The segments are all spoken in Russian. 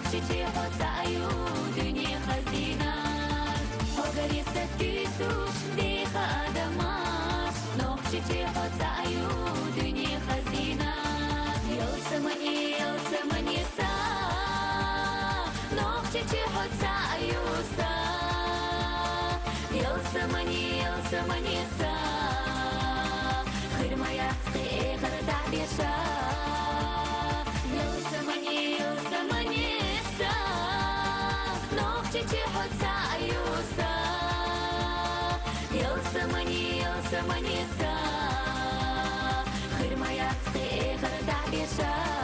نقشتي حتى دنيا خزينات وقريسة كيسوش دي خادمات نقشتي حتى دنيا خزينات يلسمني سا نقشتي حتى سا يلسمني سا خير ما يتقي غير تعبيشا يلسمني سا نقشتي حتى سا يلسمني سا خير ما يتقي غير تعبيشا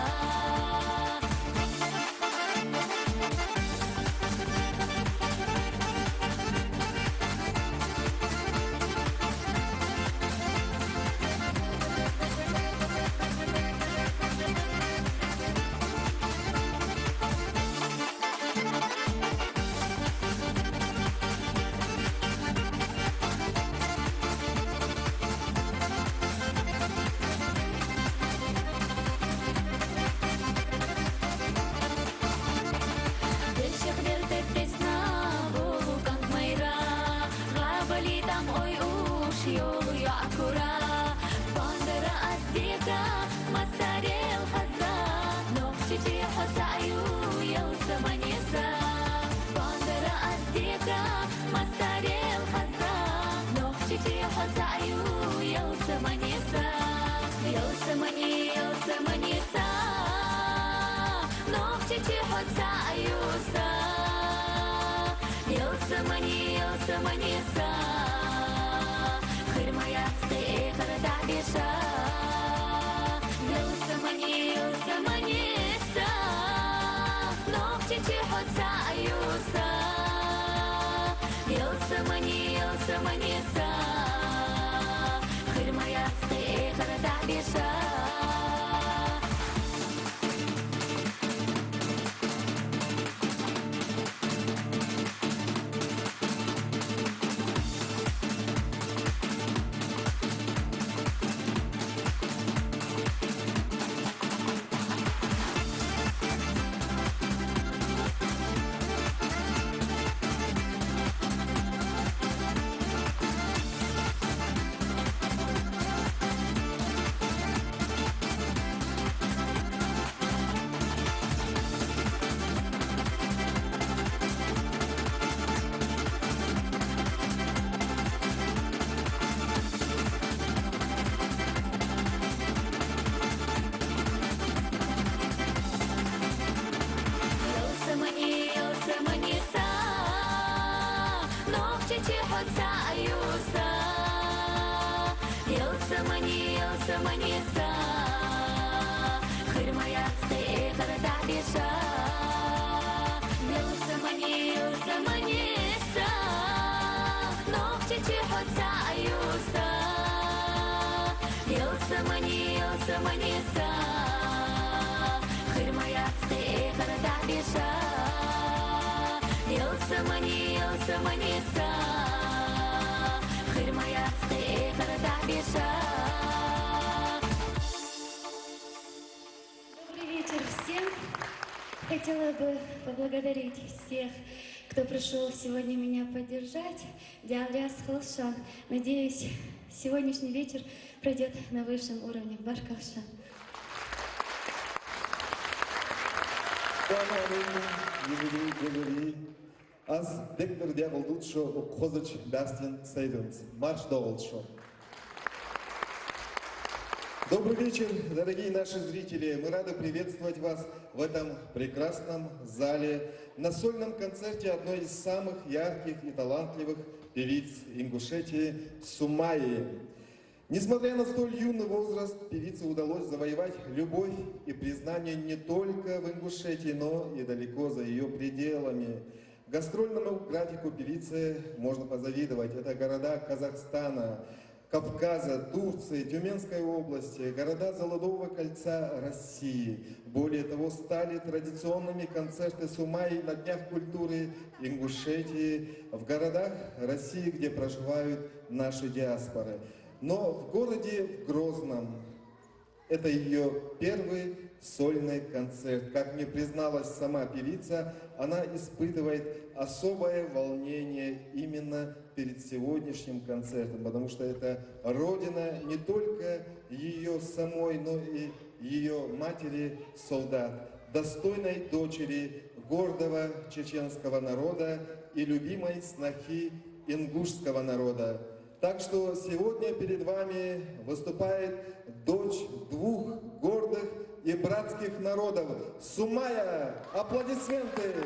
Хотела бы поблагодарить всех, кто пришел сегодня меня поддержать. Диалряс Халшан. Надеюсь, сегодняшний вечер пройдет на высшем уровне. Баркалшан. Аз дектор дявол дудшо обхозач Бастиан Сейденс. Марш доволшо. Добрый вечер, дорогие наши зрители! Мы рады приветствовать вас в этом прекрасном зале на сольном концерте одной из самых ярких и талантливых певиц Ингушетии Сумайи. Несмотря на столь юный возраст, певице удалось завоевать любовь и признание не только в Ингушетии, но и далеко за ее пределами. Гастрольному графику певицы можно позавидовать. Это города Казахстана, Кавказа, Турции, Тюменской области, города Золотого кольца России. Более того, стали традиционными концерты Сумайи на Днях культуры Ингушетии в городах России, где проживают наши диаспоры. Но в городе Грозном Это ее первый сольный концерт. Как мне призналась сама певица, она испытывает особое волнение именно перед сегодняшним концертом, потому что это родина не только ее самой, но и ее матери солдат, достойной дочери гордого чеченского народа и любимой снохи ингушского народа. Так что сегодня перед вами выступает дочь двух гордых и братских народов. Сумая! Аплодисменты!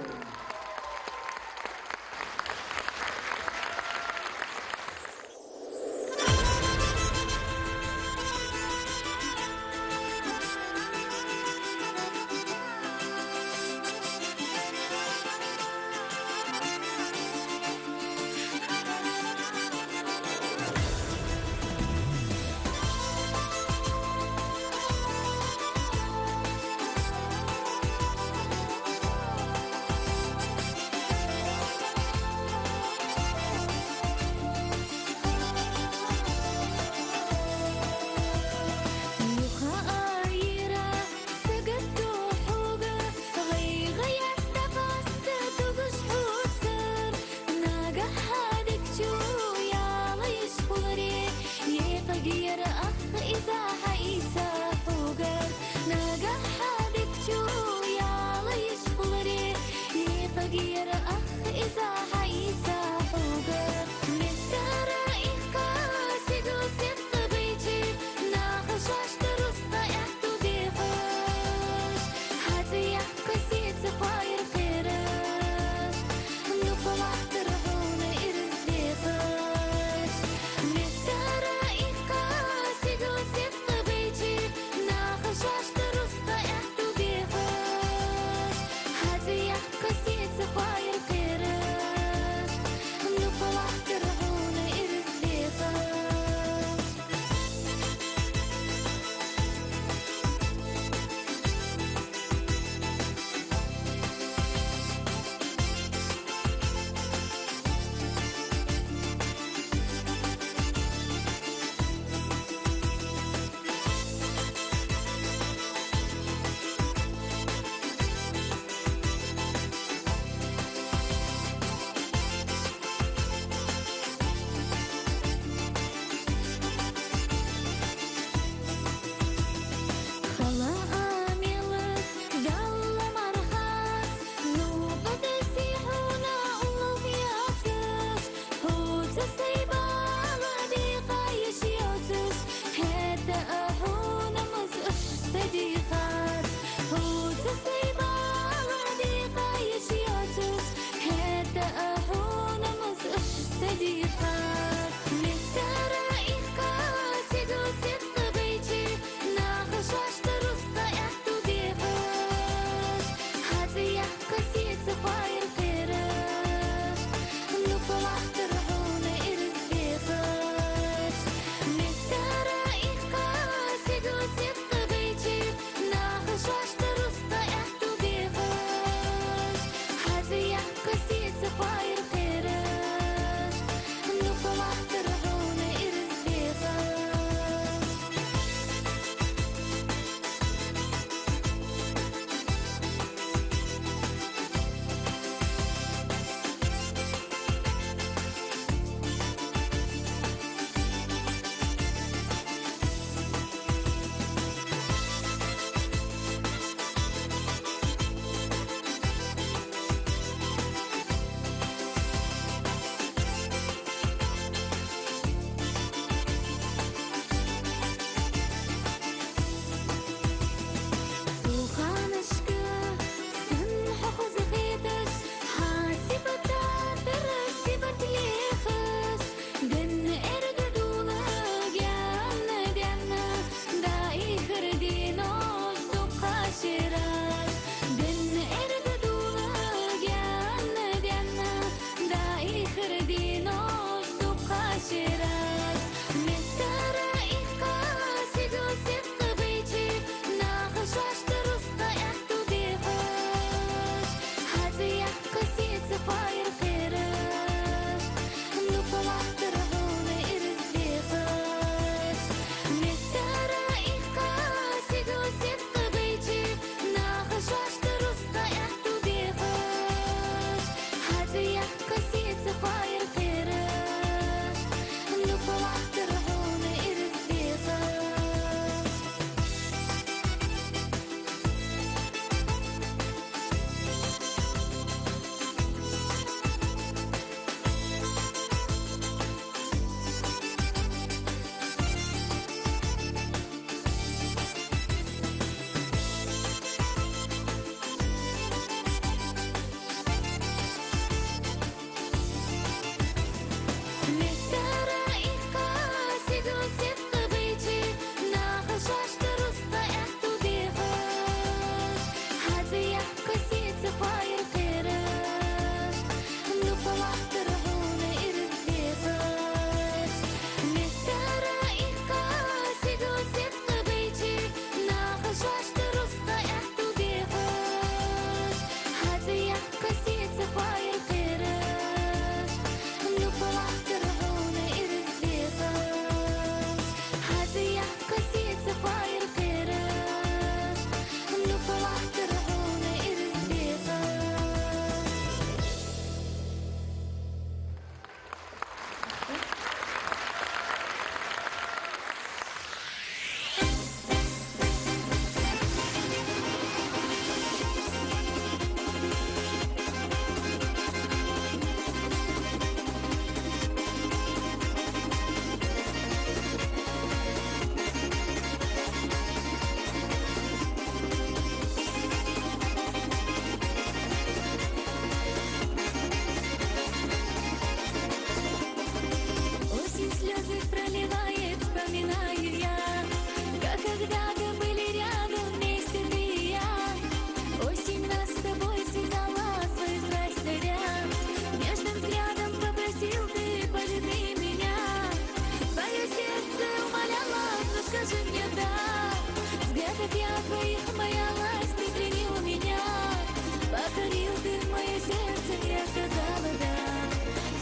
ты в мое сердце, я сказала да.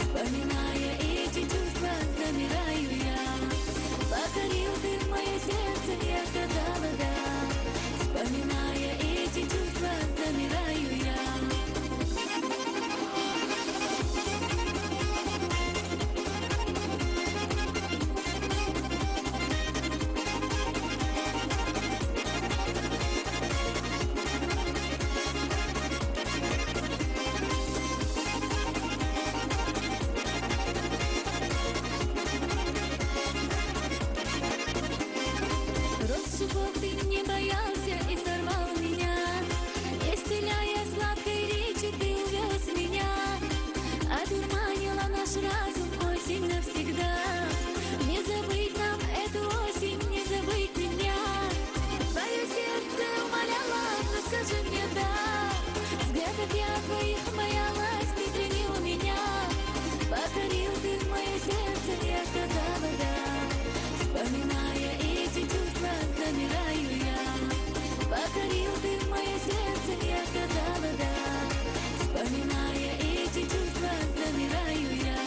Вспоминая эти чувства, замираю я. Покорил ты в мое сердце, я сказала да. Вспоминая эти чувства, замираю я. Роз шипов ты не боялся и сорвал меня. Исцеляя сладкой речи, ты увез меня. Одурманила наш разум осень навсегда. Не забыть нам эту осень, не забыть меня. Твое сердце умоляло, но скажи мне да. Взглядов я твоих боялась, ты пленил меня. Покорил ты в мое сердце, я сказала да. Вспоминая эти чувства, замираю я. Покорил ты в мое сердце, я сказала да. Вспоминая эти чувства, замираю я.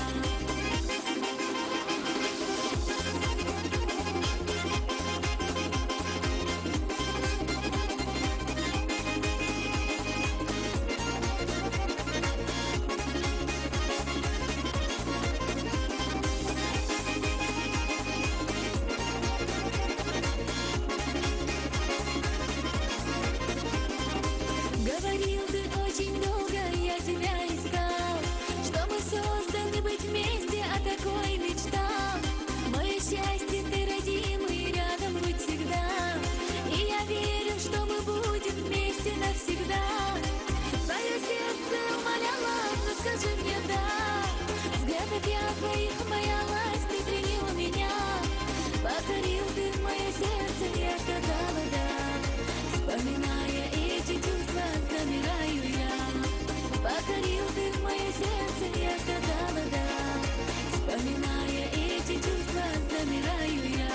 Говорил ты очень долго, я тебя искал. Что мы созданы быть вместе, о такой мечтал. Мое счастье ты родимый, рядом быть всегда. И я верю, что мы будем вместе навсегда. Твое сердце умоляло, но скажи мне да. Взглядов я твоих боялась, ты пленил меня. Покорил ты в мое сердце, я сказала да. Вспоминая эти чувства, замираю я. Покорил ты в мое сердце, я сказала да. Вспоминая эти чувства, замираю я.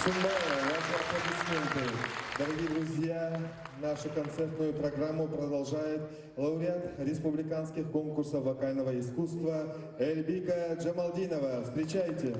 Суммара, ваши аплодисменты. Дорогие друзья, нашу концертную программу продолжает лауреат республиканских конкурсов вокального искусства Эльбика Джамалдинова. Встречайте!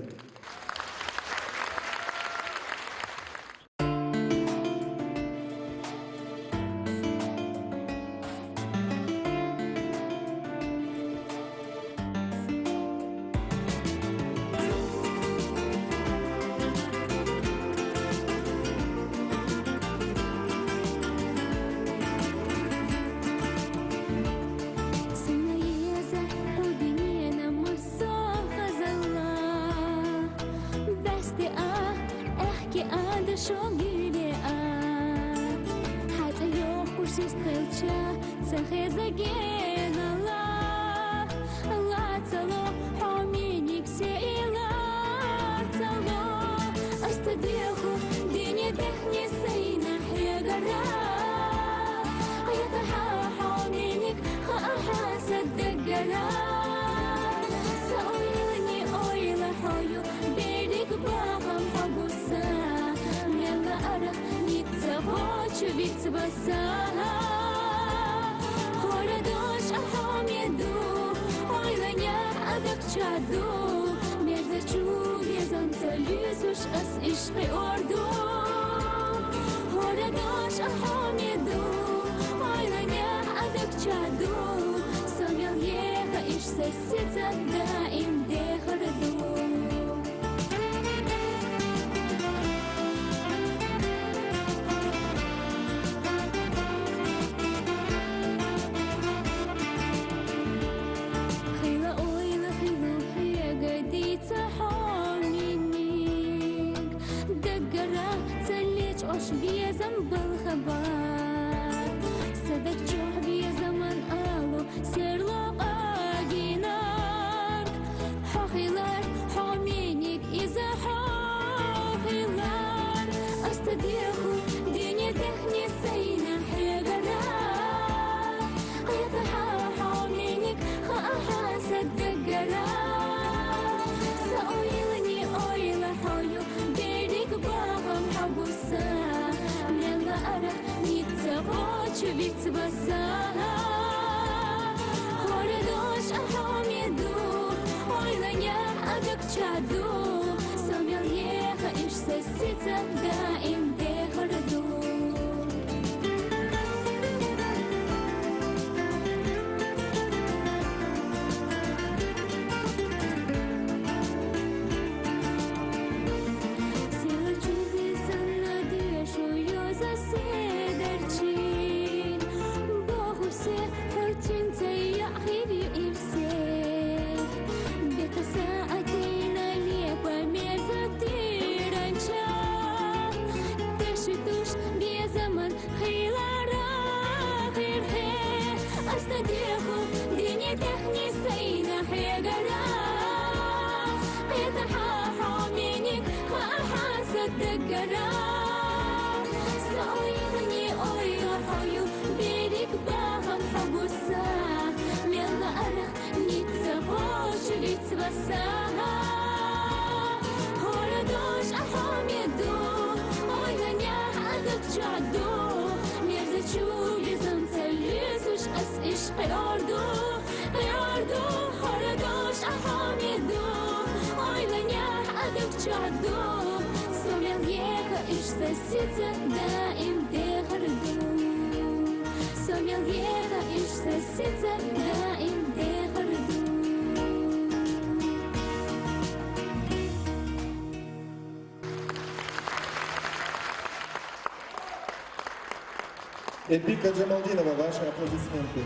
Эльбика Джамалдинова, ваши аплодисменты.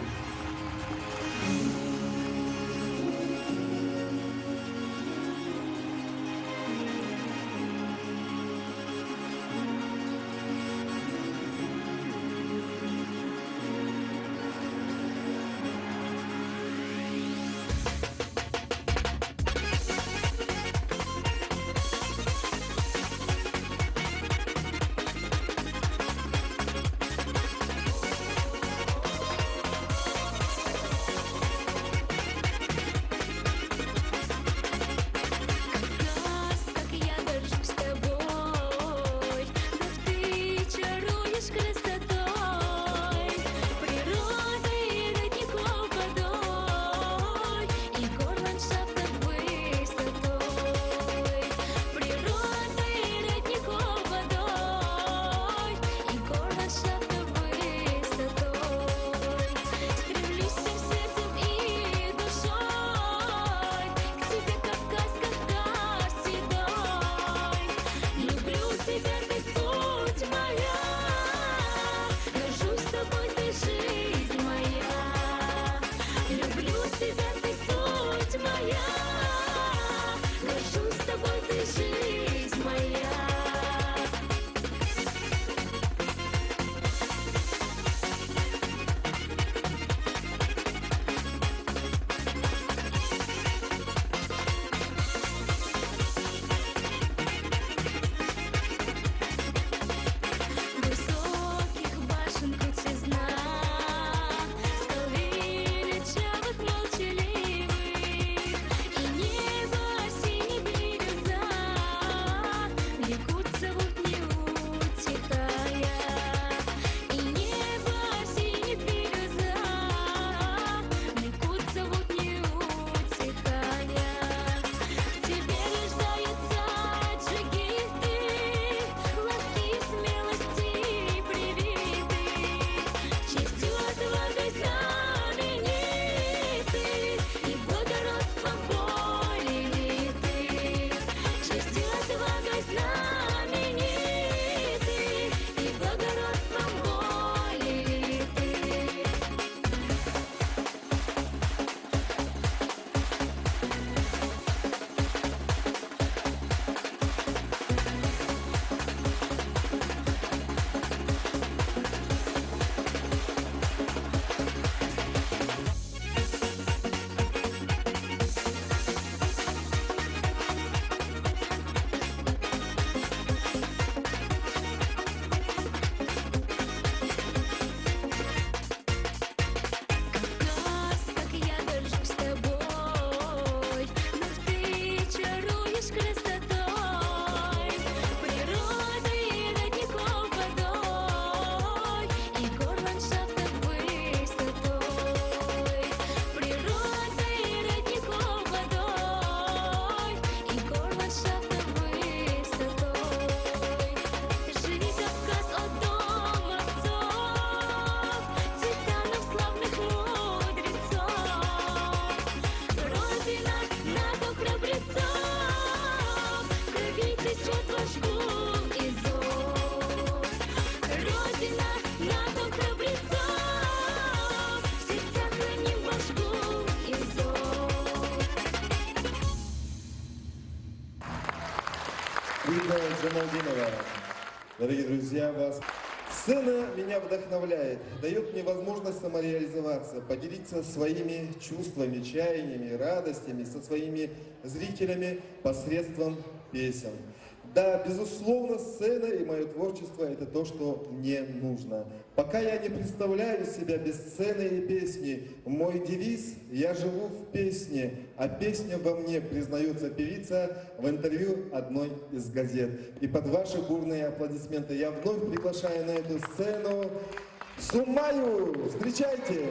Фарида Джамалдинова. Дорогие друзья, вас сцена меня вдохновляет, дает мне возможность самореализоваться, поделиться своими чувствами, чаяниями, радостями со своими зрителями посредством песен. Да, безусловно, сцена и мое творчество – это то, что мне нужно. Пока я не представляю себя без сцены и песни, мой девиз – я живу в песне, а песня во мне, признается певица в интервью одной из газет. И под ваши бурные аплодисменты я вновь приглашаю на эту сцену Суммаю. Встречайте!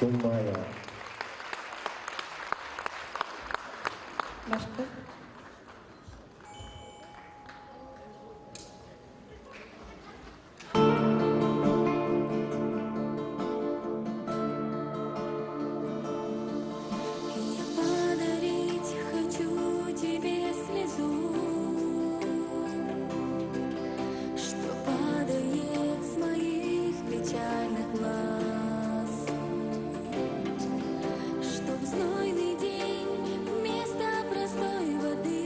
сын Майя. Башка. Я подарить хочу тебе слезу, что падает с моих печальных глаз, чтоб в знойный день вместо простой воды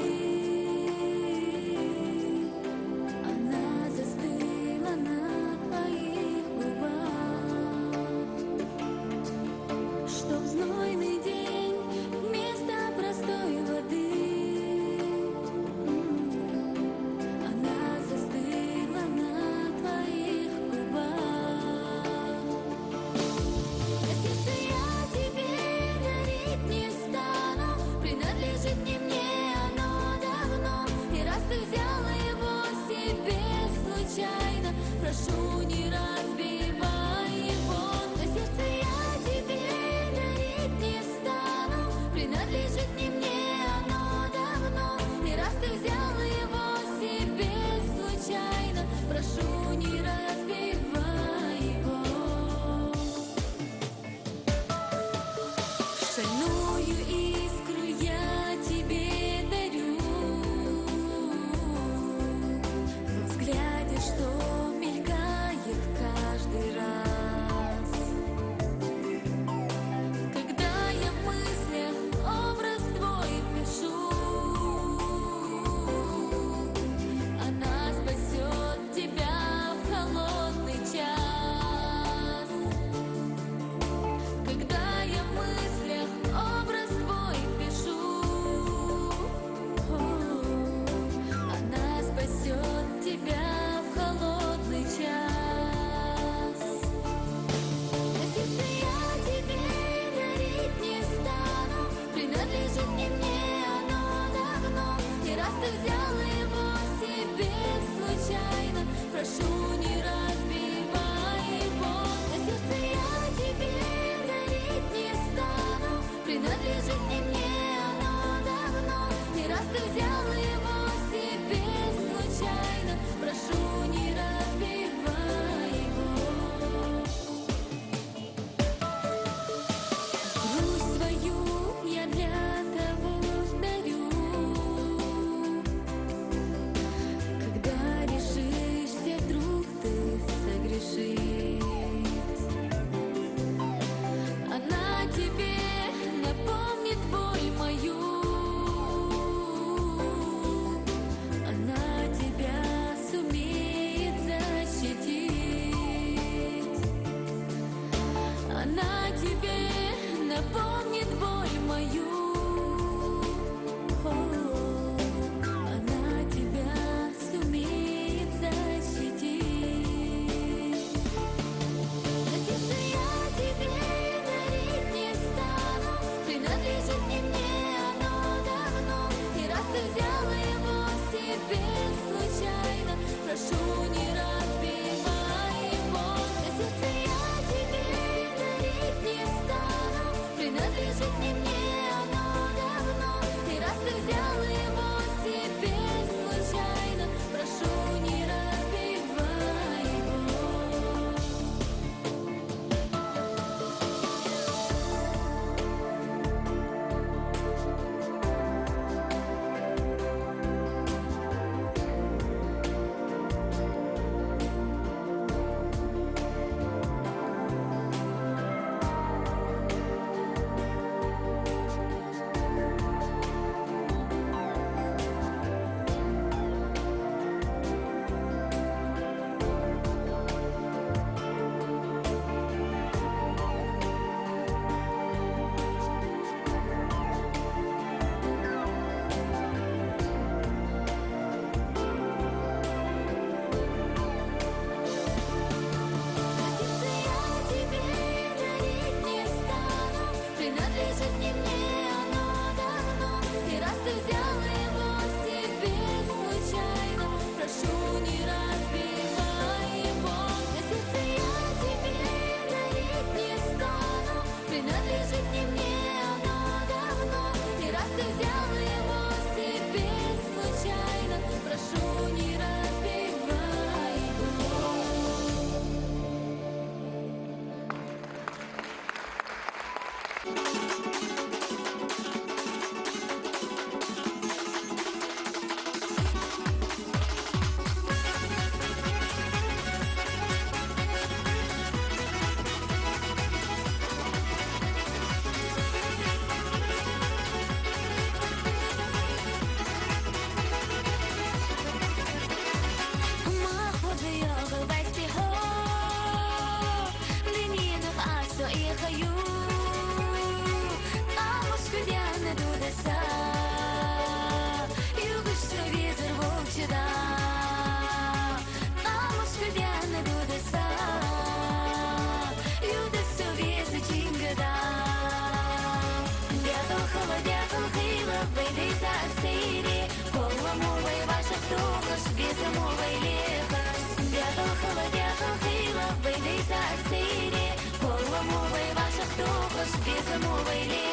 она застыла на твоих губах, чтоб в знойный день вместо простой воды она застыла на твоих губах. На сердце я тебе дарить не стану, принадлежит не мне оно давно. И раз ты взял его себе случайно, прошу, не разбивай его. На сердце я тебе дарить не стану, принадлежит не мне оно давно. И раз ты взял его себе случайно, прошу, не разбивай его. Шальную искру я тебе дарю, в взгляде, что мелькает каждый раз, когда я в мыслях образ твой пишу. Она спасет тебя в холодный час. Когда я в мыслях образ твой пишу, она спасет тебя в холодный час. На сердце я тебе дарить не стану, принадлежит не мне оно давно. И раз ты взял его себе случайно, прошу, не разбивай его. На сердце я тебе дарить не стану, принадлежит не мне оно давно. И раз ты взял его себе случайно, прошу, не разбивай его. Грусть свою я для того дарю, когда решишься вдруг ты согрешить. Она тебе напомнит боль мою, она тебя сумеет защитить. Она тебе напомнит боль мою, она тебя сумеет защитить. На сердце я тебе дарить не стану, принадлежит не мне оно давно. И раз ты взял его себе случайно, прошу, не разбивай его. На сердце я тебе дарить не стану, принадлежит не мне оно дудеса. Югышты ветер волчыда, амушка дяна дудеса. Юдысу везы чингада. Дятел хила, выйди за сири. Кола мувай ваших тухаш, веза мувай леха. Дятел хила, выйди за сири. Кола мувай ваших тухаш, веза мувай леха.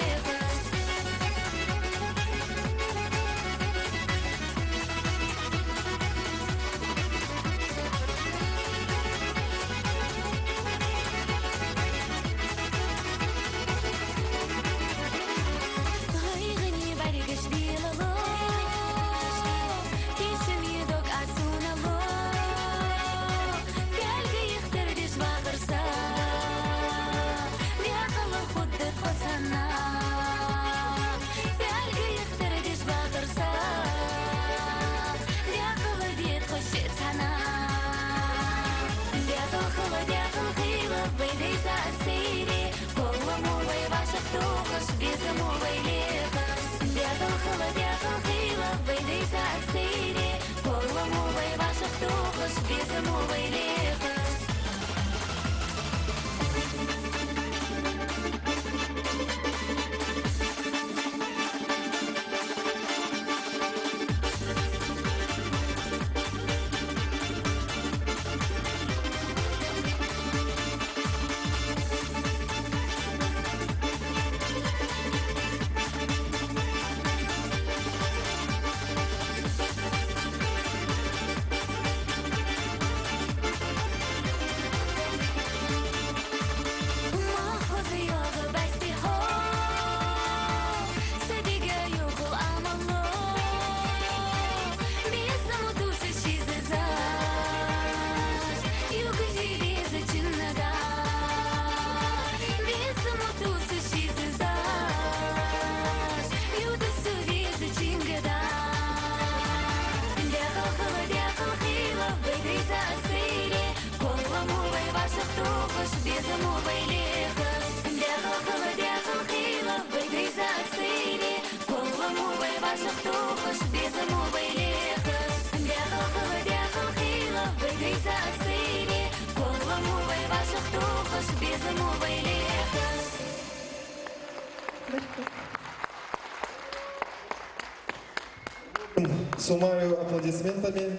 Суммарию аплодисментами.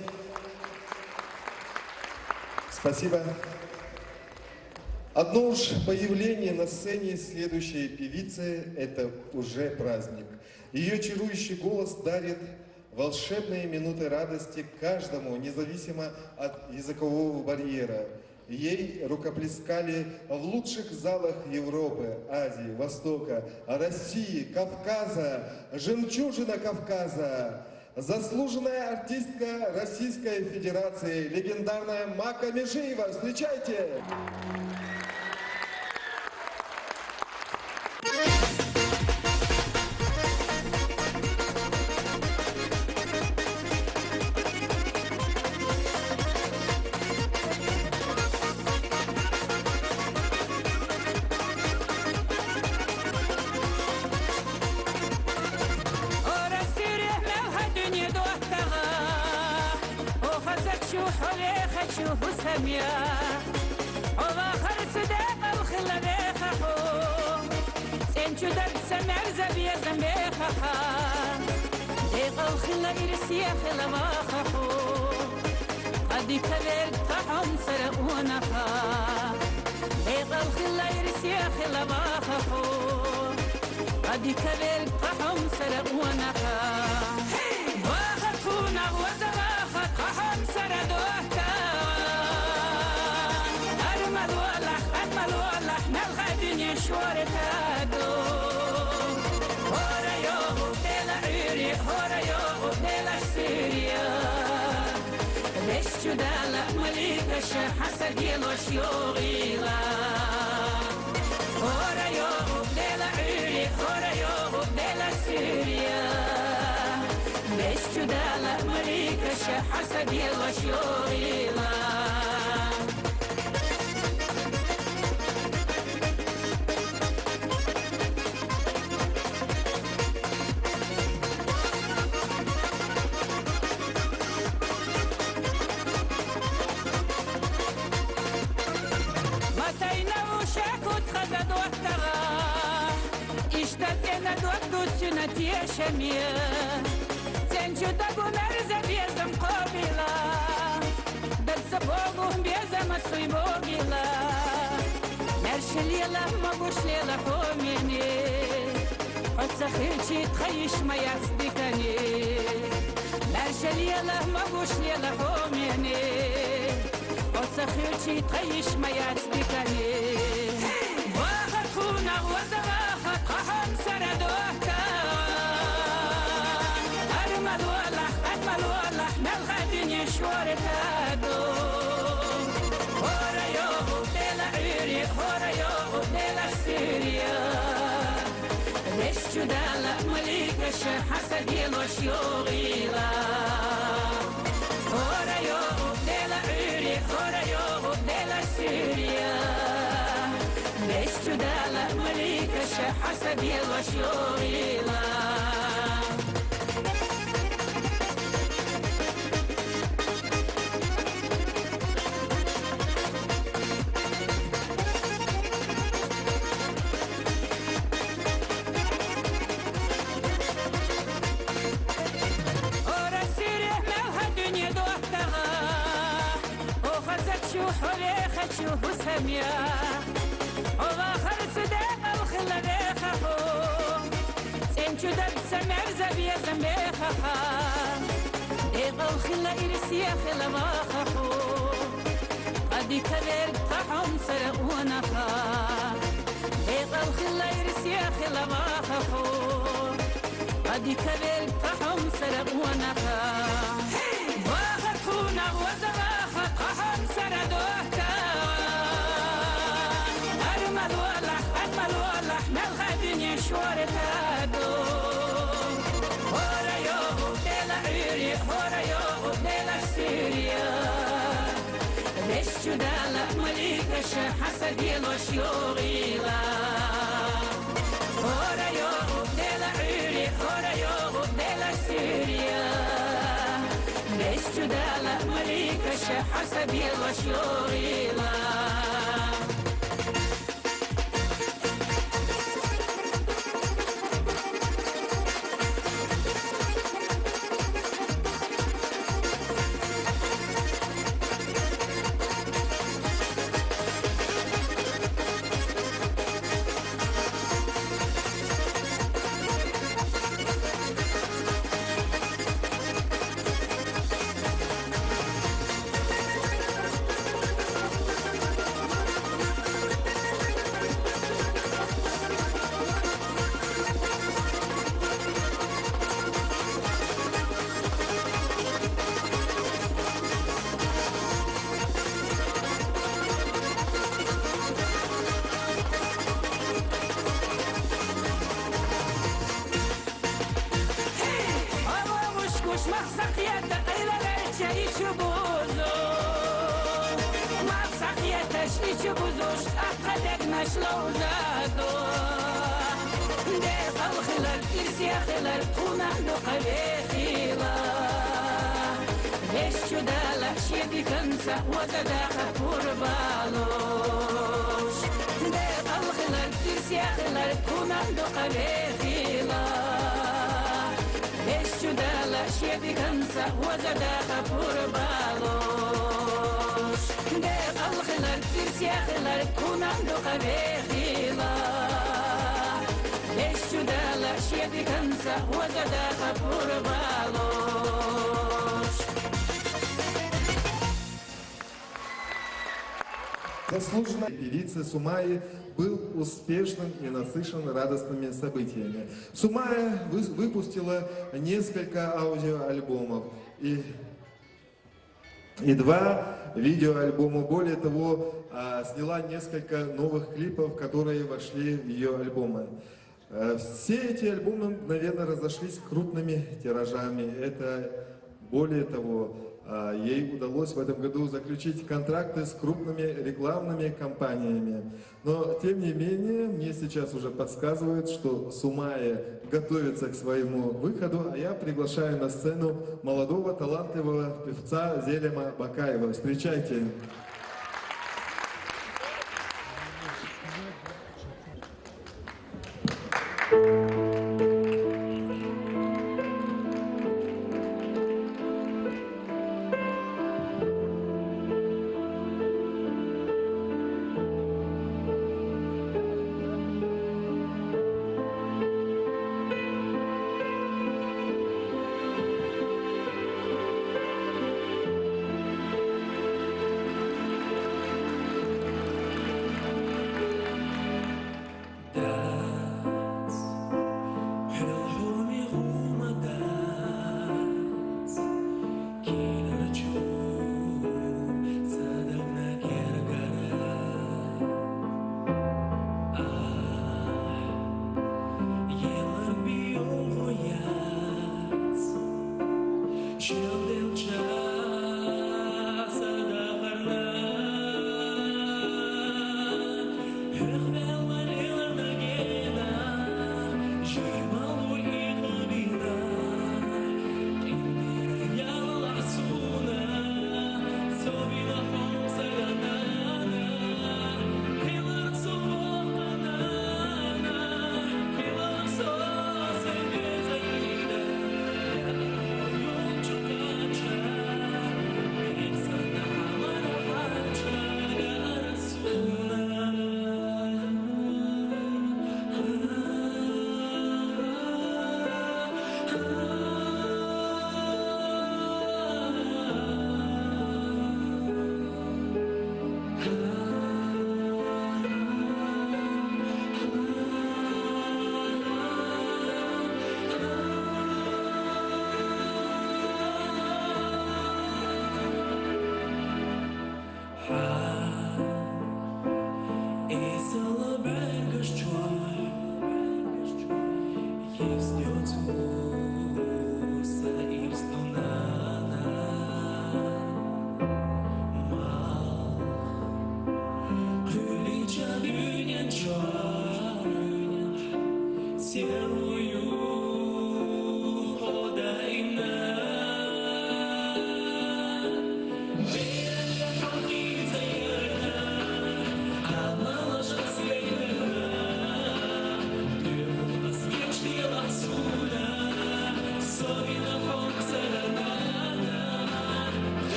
Спасибо. Одно уж появление на сцене следующей певицы – это уже праздник. Ее чарующий голос дарит волшебные минуты радости каждому, независимо от языкового барьера. Ей рукоплескали в лучших залах Европы, Азии, Востока, России, Кавказа, жемчужина Кавказа. Заслуженная артистка Российской Федерации, легендарная Мака Межиева. Встречайте! شاكوت خزدوت تغا اشتتنا دوت سنتي شمية تنجو دقو مرزا بيزم قابلة درس بوغو بيزم الصيبو بيلا مرشل يلا مبوش ليلا حوميني وتسخيلشي تخيش ما يصدقني مرشل يلا مبوش ليلا حوميني وتسخيلشي تخيش ما يصدقني واخد خونا وزواخد قحم سردوكا أرمل والح أجمل والح ملغدين يشور تادو هورا يوهو ديلا عيري هورا يوهو ديلا سيريا ليش جدالا مليكة حسد يلوش يوغيلا هورا يوهو ديلا عيري هورا يوهو ديلا سيريا ليش جدالا مليكة حسد يلوش يوغيلا شوف سميا وآخر صدق الخلا بيخخو سنشو دب سمر زبيا زمبيخخا ديق الخلا إرسيا خلا باخخو قدي كبير تحم سرقونخا ديق الخلا إرسيا خلا باخخو قدي كبير تحم سرقونخا واخر خونا وزراخا قحم سردوكا شور تادو هورا يوهو ديلا عيري هورا يوهو ديلا سيريا ليش جدالا مليكة حسد يلوش يوغيلا هورا يوهو ديلا عيري هورا يوهو ديلا سيريا ليش جدالا مليكة حسد يلوش يوغيلا وزداخ قربالوش ديق الخلال ترسيا خلال كوناندو قبيخيلا ليش جدالا شيبي كنسا وزداخ قربالوش ديق الخلال ترسيا خلال كوناندو قبيخيلا ليش جدالا شيبي كنسا وزداخ قربالوش Заслуженная певица Сумаи был успешным и насыщен радостными событиями. Сумая выпустила несколько аудиоальбомов и 2 видеоальбома. Более того, сняла несколько новых клипов, которые вошли в ее альбомы. Все эти альбомы, наверное, разошлись крупными тиражами. Это более того, ей удалось в этом году заключить контракты с крупными рекламными компаниями. Но, тем не менее, мне сейчас уже подсказывают, что Сумая готовится к своему выходу, а я приглашаю на сцену молодого талантливого певца Зелема Бакаева. Встречайте!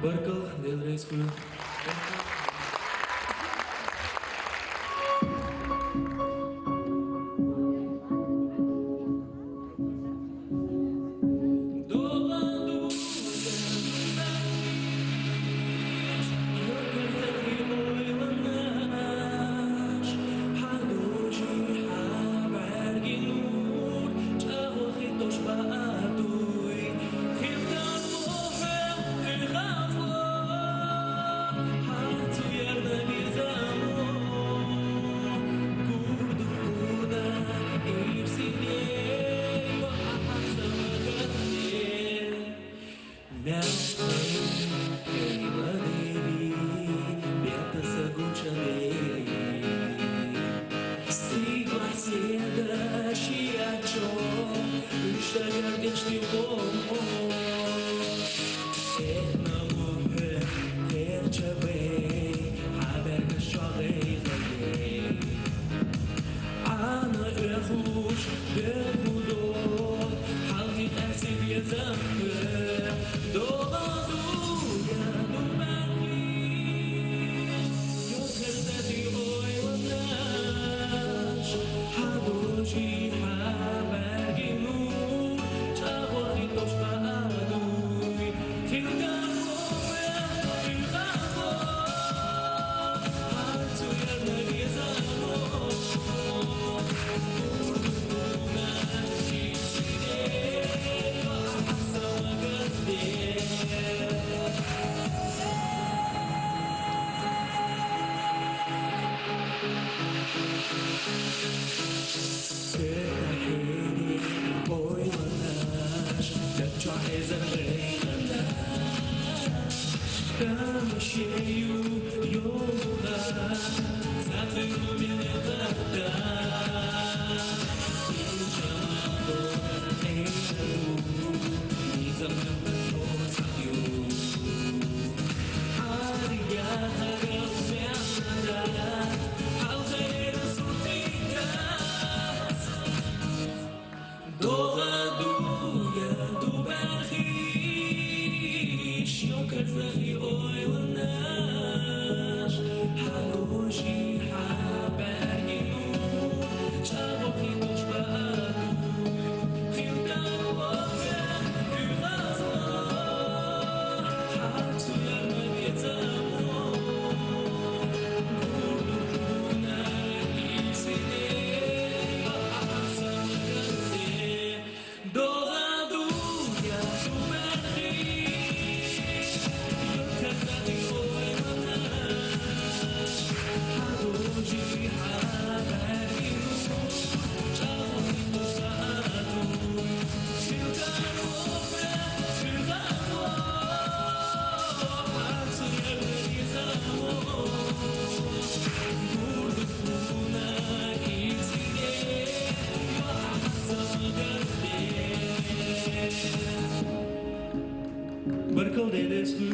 Barkal del Rey School. Barkal dedes huy.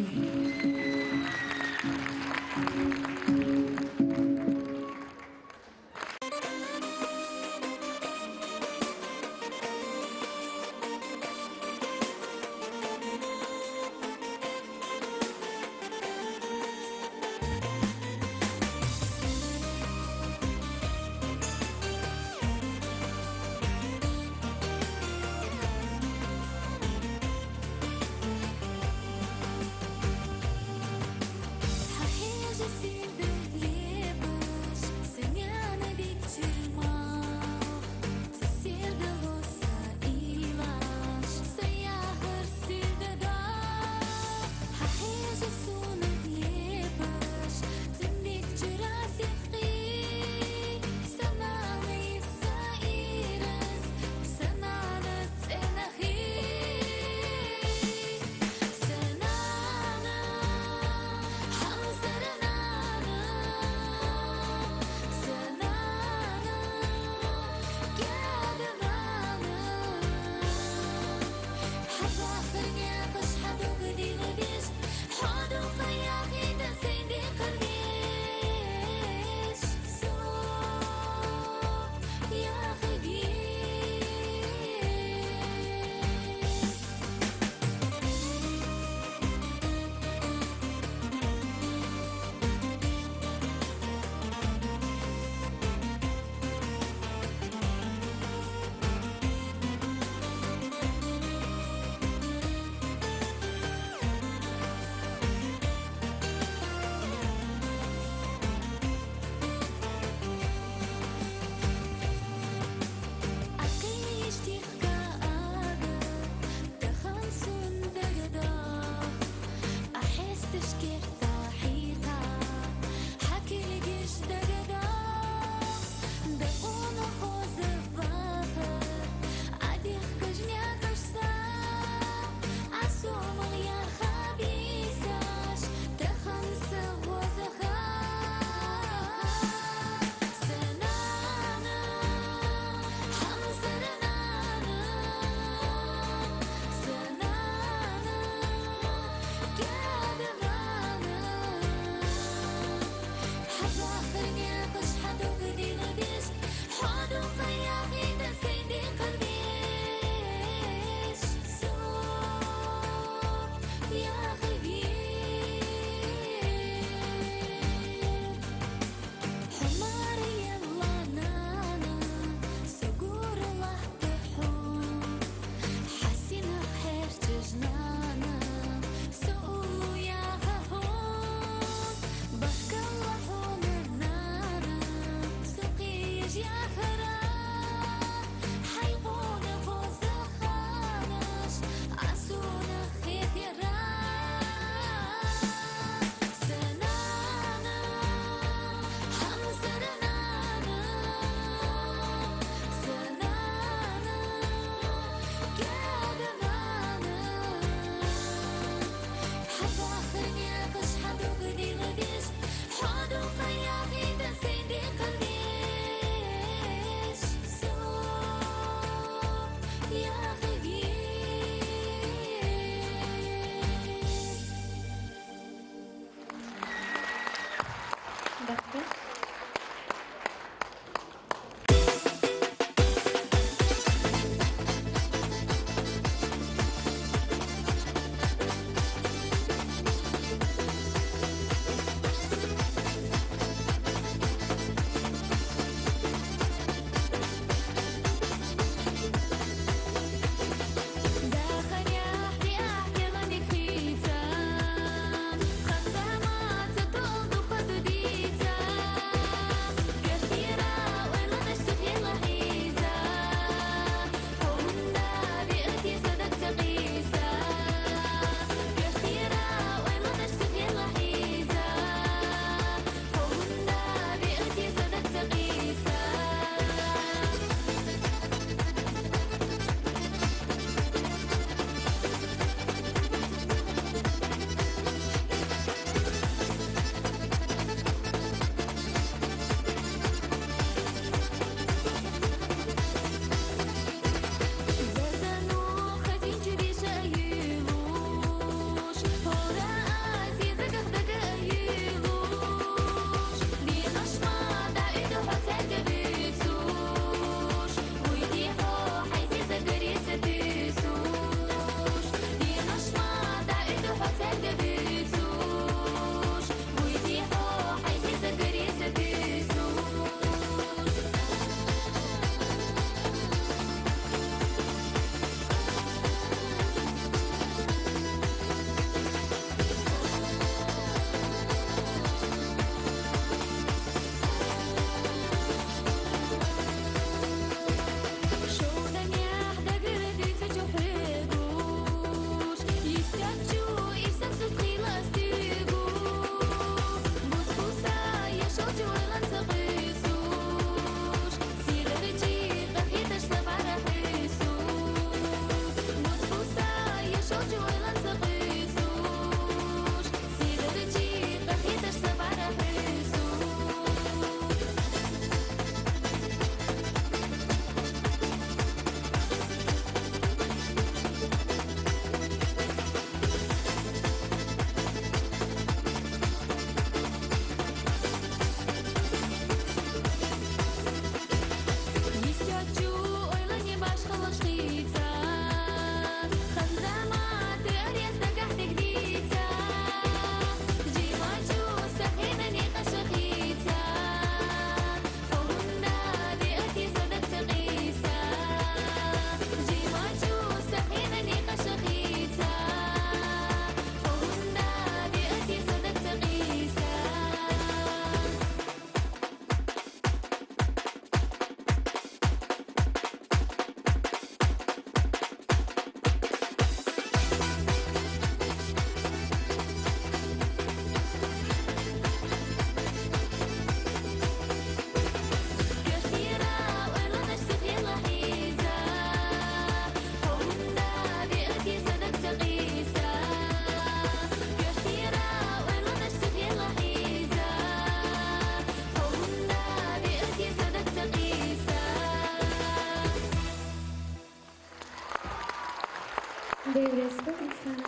Деврес Копенсана.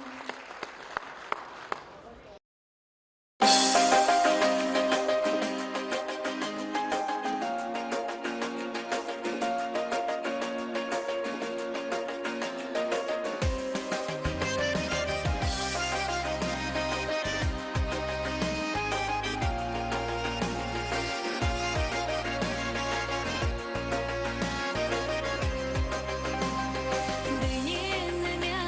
دنيا نميا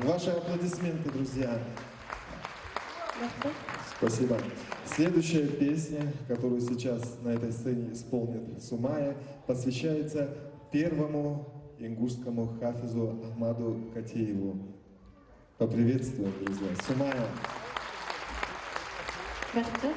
Ваши аплодисменты, друзья. Баркал. Спасибо. Следующая песня, которую сейчас на этой сцене исполнит Сумая, посвящается первому ингушскому хафизу Ахмаду Катееву. Поприветствуем, друзья. Сумая. Баркал.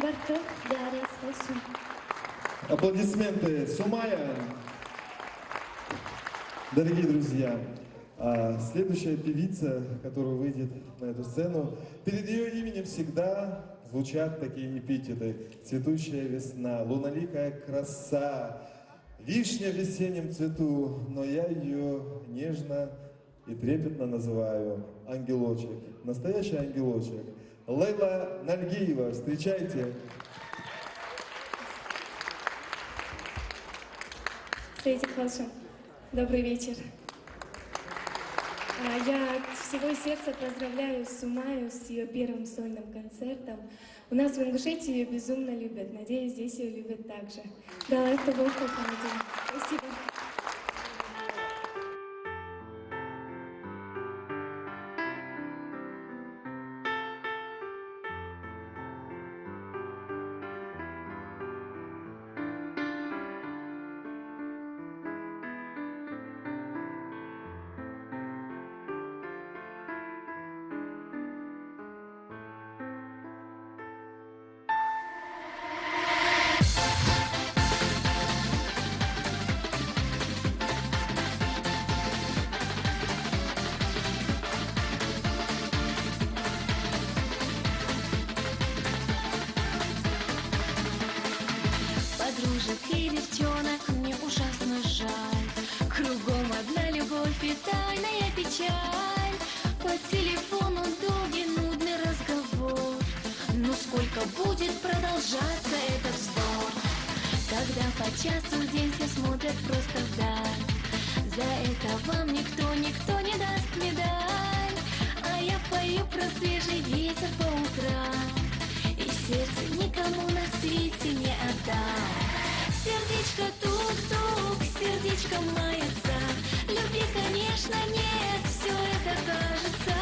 Баркал. Дарья Слышим. Аплодисменты Сумая. Дорогие друзья, следующая певица, которая выйдет на эту сцену, перед ее именем всегда звучат такие эпитеты: цветущая весна, луналикая краса, вишня в весеннем цвету, но я ее нежно и трепетно называю ангелочек, настоящий ангелочек. Лейла Нальгиева, встречайте. Светик Халшин. Добрый вечер. Я от всего сердца поздравляю Сумаю с ее первым сольным концертом. У нас в Ингушетии ее безумно любят. Надеюсь, здесь ее любят также. Да, это был комедий. Спасибо. будет продолжаться этот вздор. Когда по часу в день все смотрят просто вдаль, за это вам никто не даст медаль. А я пою про свежий ветер по утрам, и сердце никому на свете не отдам. Сердечко тук-тук, сердечко мается, любви, конечно, нет, все это кажется,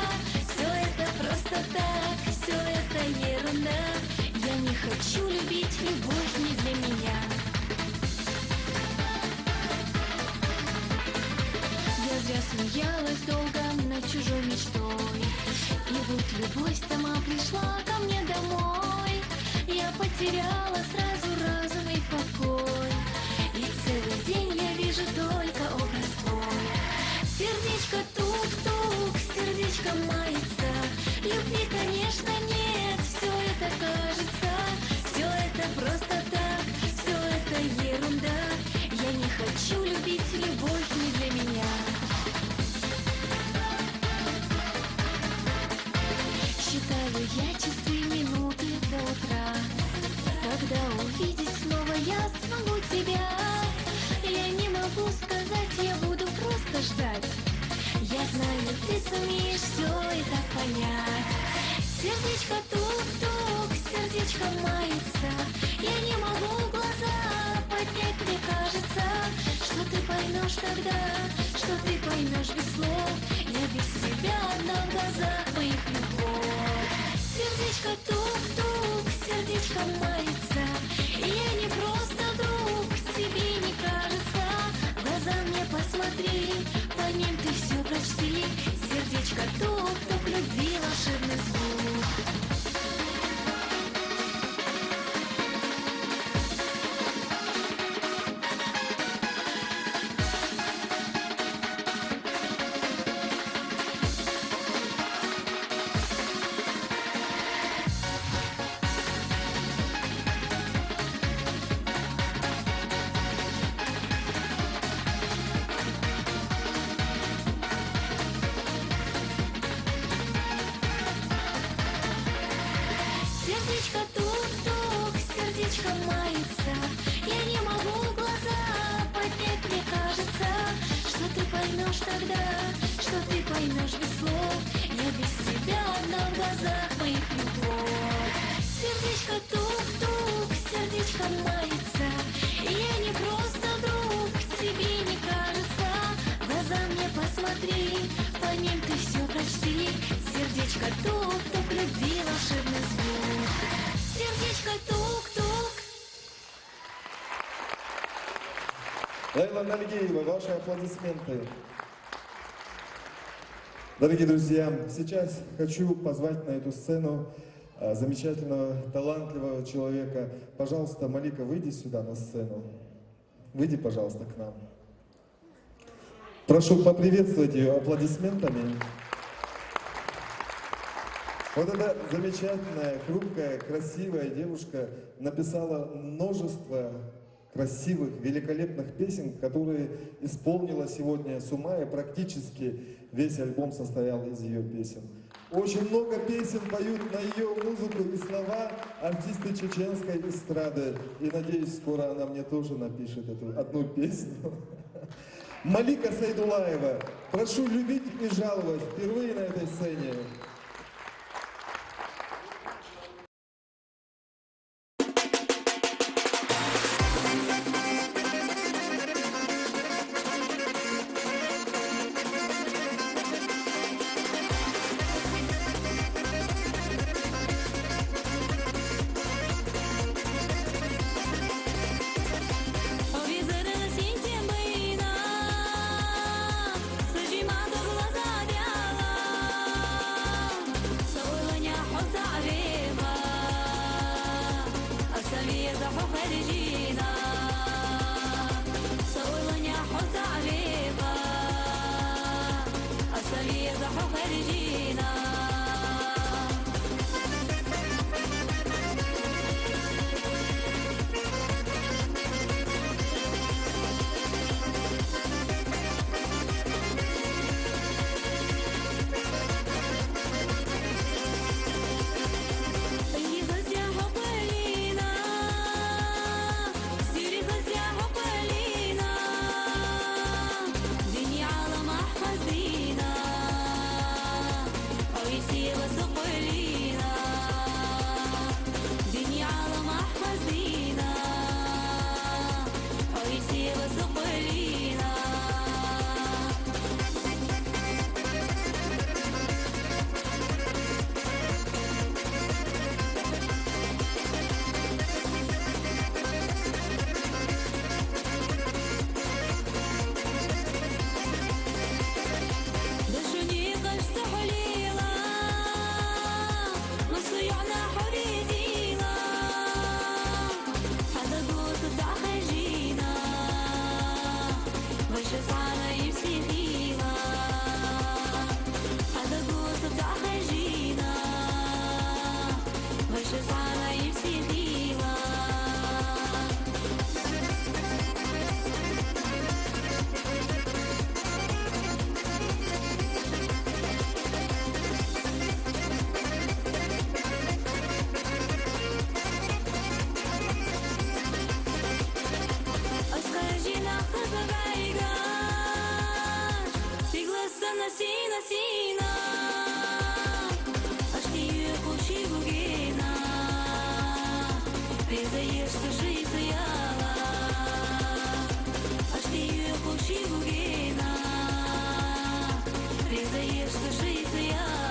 все это просто так, все это ерунда. Я не хочу любить, любовь не для меня. Я зря смеялась долго над чужой мечтой, и вот любовь сама пришла ко мне домой. Я потеряла сразу разум и покой, и целый день я вижу только образ твой. Сердечко тук-тук, сердечко мается, любви, конечно, нет, все это кажется, все это просто так, все это ерунда. Я не хочу любить, любовь не для меня. Считаю я часы, минуты до утра, когда увидеть снова я смогу тебя. Я не могу сказать, я буду просто ждать. Я знаю, ты сумеешь все это понять. Сердечко тук-тук, сердечко мается, я не могу глаза поднять, мне кажется, что ты поймешь тогда, что ты поймешь без слов. Я без себя одна в глазах моих любовь. Сердечко тук-тук, сердечко мается, и я не просто друг, тебе не кажется. В глаза мне посмотри, по ним ты все прочти. Сердечко тук-тук, любви волшебный звук. Сердечко тук-тук, сердечко мается, я не могу глаза поднять, мне кажется, что ты поймешь тогда, что ты поймешь без слов. Я без тебя одна в глазах моих любовь. Сердечко тук-тук, сердечко мается, и я не просто друг, тебе не кажется. В глаза мне посмотри, по ним ты все прочти. Сердечко тук-тук, любви волшебный звук. Сердечко тук-тук. Лейла Нальгиева, ваши аплодисменты. Дорогие друзья, сейчас хочу позвать на эту сцену замечательного, талантливого человека. Пожалуйста, Малика, выйди сюда на сцену. Выйди, пожалуйста, к нам. Прошу поприветствовать ее аплодисментами. Вот эта замечательная, хрупкая, красивая девушка написала множество красивых, великолепных песен, которые исполнила сегодня Сумая. Практически весь альбом состоял из ее песен. Очень много песен поют на ее музыку и слова артисты чеченской эстрады. И надеюсь, скоро она мне тоже напишет эту одну песню. Малика Сайдулаева. Прошу любить и жаловать. Впервые на этой сцене. Призаешься жизнь яла Аж ты ее пуши бугена Призаешься жизнь яла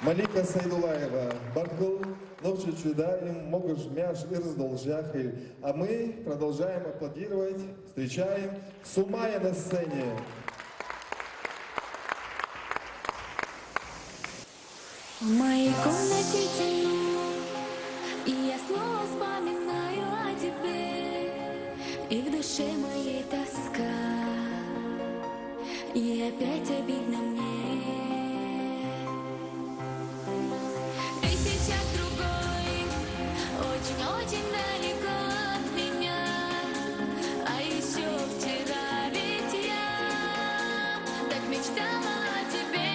Малика Сайдулаева, Баркыл, Новчу Чудаем, Могуш Мяш, Ирздол Жахель. А мы продолжаем аплодировать, встречаем Сумая на сцене. В моей комнате темно, и я снова вспоминаю о тебе, и в душе моей тоска, и опять обидно мне. Ты сейчас другой, очень-очень далеко от меня, а еще вчера ведь я так мечтала о тебе.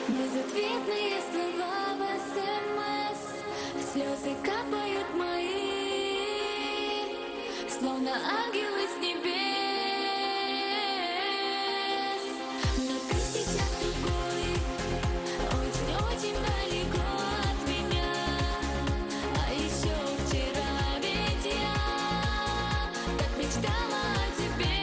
Безответные слова в СМС, слезы капают мои, словно ангелы с небес. Но ты сейчас другой, очень-очень далеко от меня, а еще вчера ведь я так мечтала о тебе.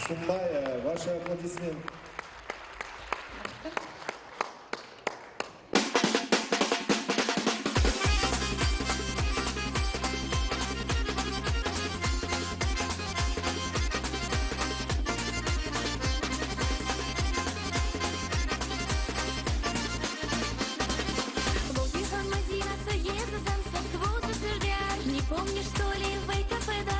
Сумая, ваши аплодисменты. помнишь, что ли, в КПД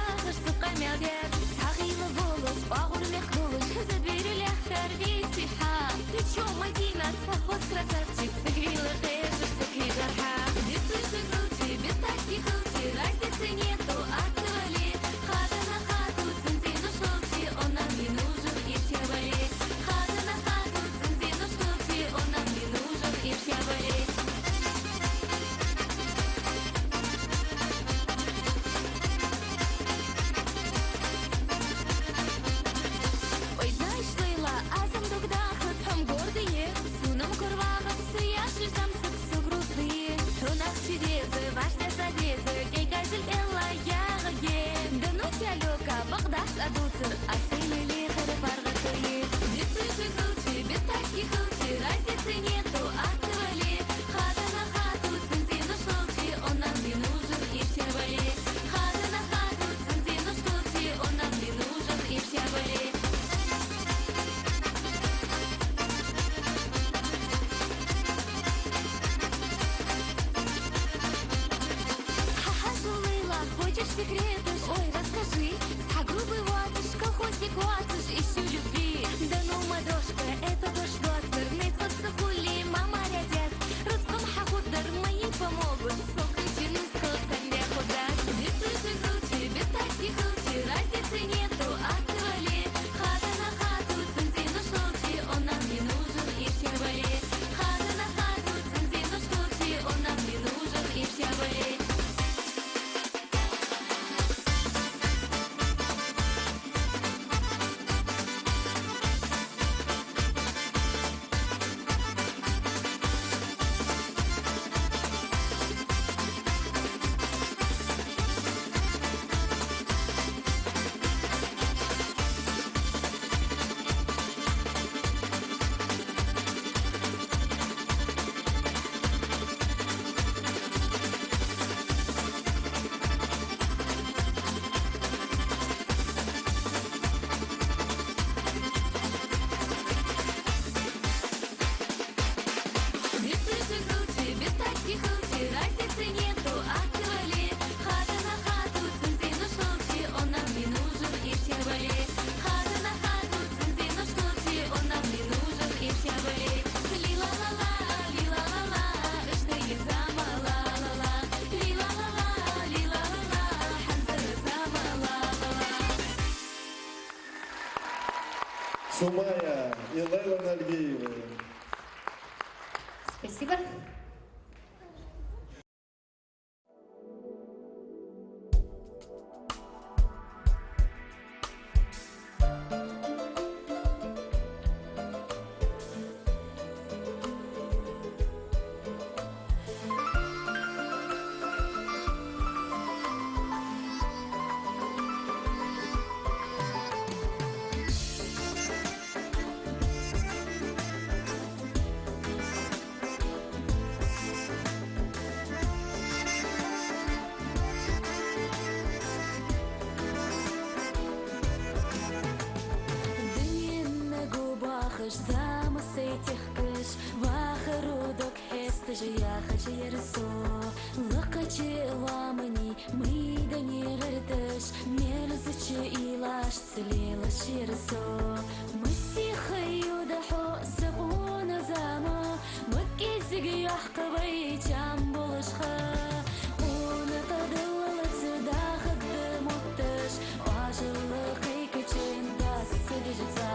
суками обед? Сагила волос, погурмех волос, за дверью ляхтар висиха. Ты чё, Мадина, совхоз красавчик, согрела хэшер, сухи жарха. Без слышны крути, без таких крути, разницы нету, отвали. Хата на хату, центину шелти, он нам не нужен, и все болеть. Хата на хату, центину шелти, он нам не нужен, и все болеть. Ой, знаешь, Лейла, азам дугдахат, хам гордые, сунам курвагат, сияши замсык, су грустные. Тунах чудесы, вашня задезы, кейкажель элла ягаге. Да ну тебя, Лёка, багдас адуцер, а сыны лихары паргатые. Без слышны крути, без таких крути, разницы нету, отвали. Хата на хату, центину шелти, он нам не нужен, и все болеть. Хата на хату, центину шелти, он нам не нужен, и все болеть. Хочешь секреты? Ой, расскажи. За грубый ватыш, колхозник ватыш, ищу любви. Да ну, мадошка, это дождь доцер. Наизгодство хули, мама рядят. Русском хахудар мои помогут. Сокричину сколца не худать. Без слышны крути, без таких крути, разницы нету, отвали. Хата на хату, центину шелти, он нам не нужен, и все болеть. Хата на хату, центину шелти, он нам не нужен, и все болеть. Без слышны крути, без таких крути, разницы нету, отвали. Хата на хату, центину шелти, он нам не нужен, и все болеть. Хата на хату, центину шелти, он нам не нужен, и все болеть. Ли-ла-ла-ла, ли-ла-ла-ла, что и замала, ла-ла. Ли-ла-ла-ла, ли-ла-ла-ла, ханзар замала, ла-ла. Сумая и Лейла Нальгиевы. Спасибо. Замыс этих кыш, вахарудок хесты же я хочу ерсо. Лакачи ламани, мы да не ртыш, мерзычи и лаш целила ширсо. Мы сихаю да хо сагуна зама, мы кизиги яхкавай чам булышха. Уна кадылла цыда хагды муттыш, важылы хайкачин да сыдыжца.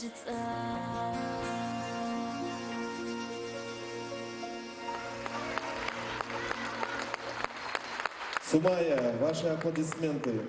движется. Сумая, ваши аплодисменты.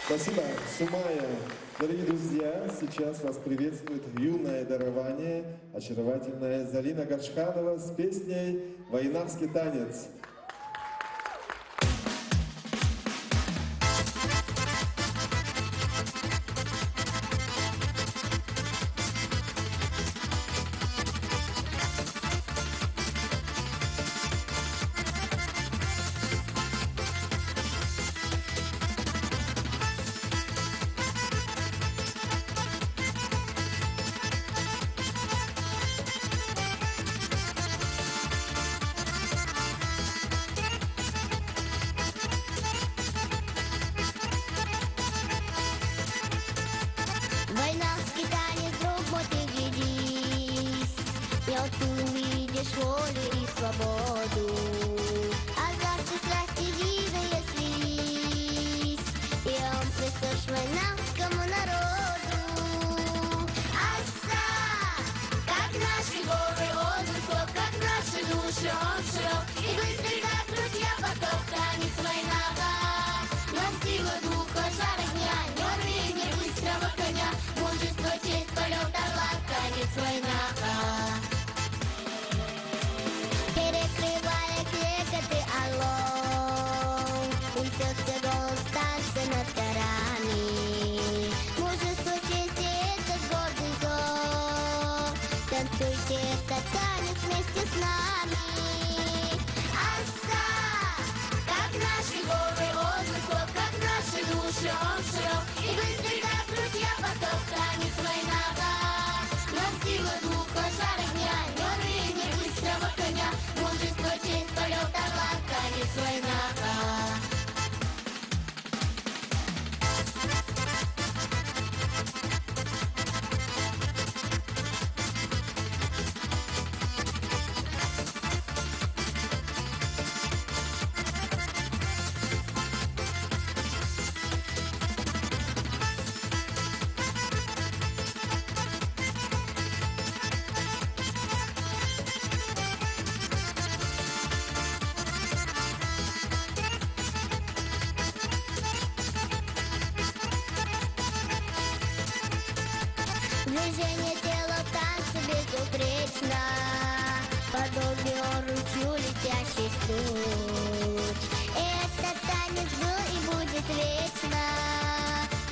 Спасибо, Сумая. Дорогие друзья, сейчас вас приветствует юное дарование, очаровательная Залина Горшханова с песней «Войнавский танец». Войнавский танец, друг мой, ты глядись, и вот ты увидишь волю и свободу. А завтра страсти дивные слились, и он присущ войнавскому народу. Оса, как наши горы, он высок, как наши души, он широк, и быстрый, как ручья поток, танец войнава. Нам сила духа, жар огня, не рвение быстрого коня, мужество, честь, полет орла, танец войнава. Перекрывая кликоты орлов, несется голос танца над горами. Мужество, честь, это гордый зов, танцуйте этот танец вместе с нами. Оса, как наши горы, он высок, как наши души, он широк, и быстрый, как ручья поток, танец войнава. Нам сила духа, жар огня, не рвение быстрого коня, мужество, честь, полет орла, танец войнава. Движение тела в танце безупречно, подобие ручью летящий струч. Этот танец был и будет вечно,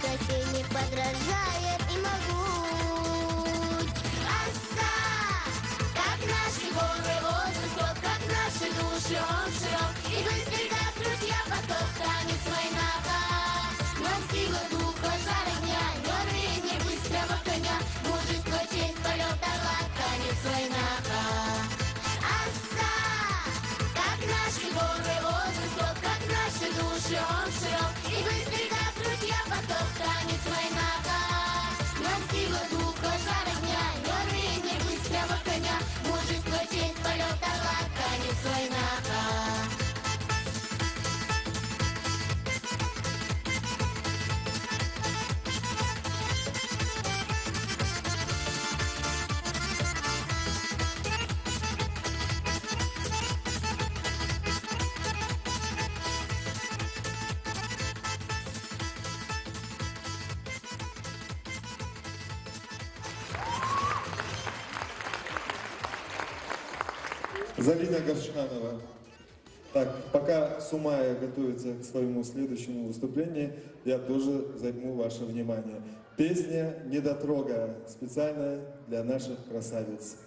красе не подражает и могуч. Оса, как наши горы, он высок, как наши души, он широк, и быстрый, как ручья поток, танец войнава. Нам сила духа, жар огня, не рвение быстрого коня, мужество, честь, полет орла, танец войнава. Оса, как наши горы, он высок, как наши души, он широк, и быстрый, как ручья поток, танец войнава. Нам сила духа, жар огня, не рвение быстрого коня, мужество, честь, полет орла, танец войнава. Залина Горшханова. Так, пока Сумая готовится к своему следующему выступлению, я тоже займу ваше внимание. Песня «Недотрога» специально для наших красавиц.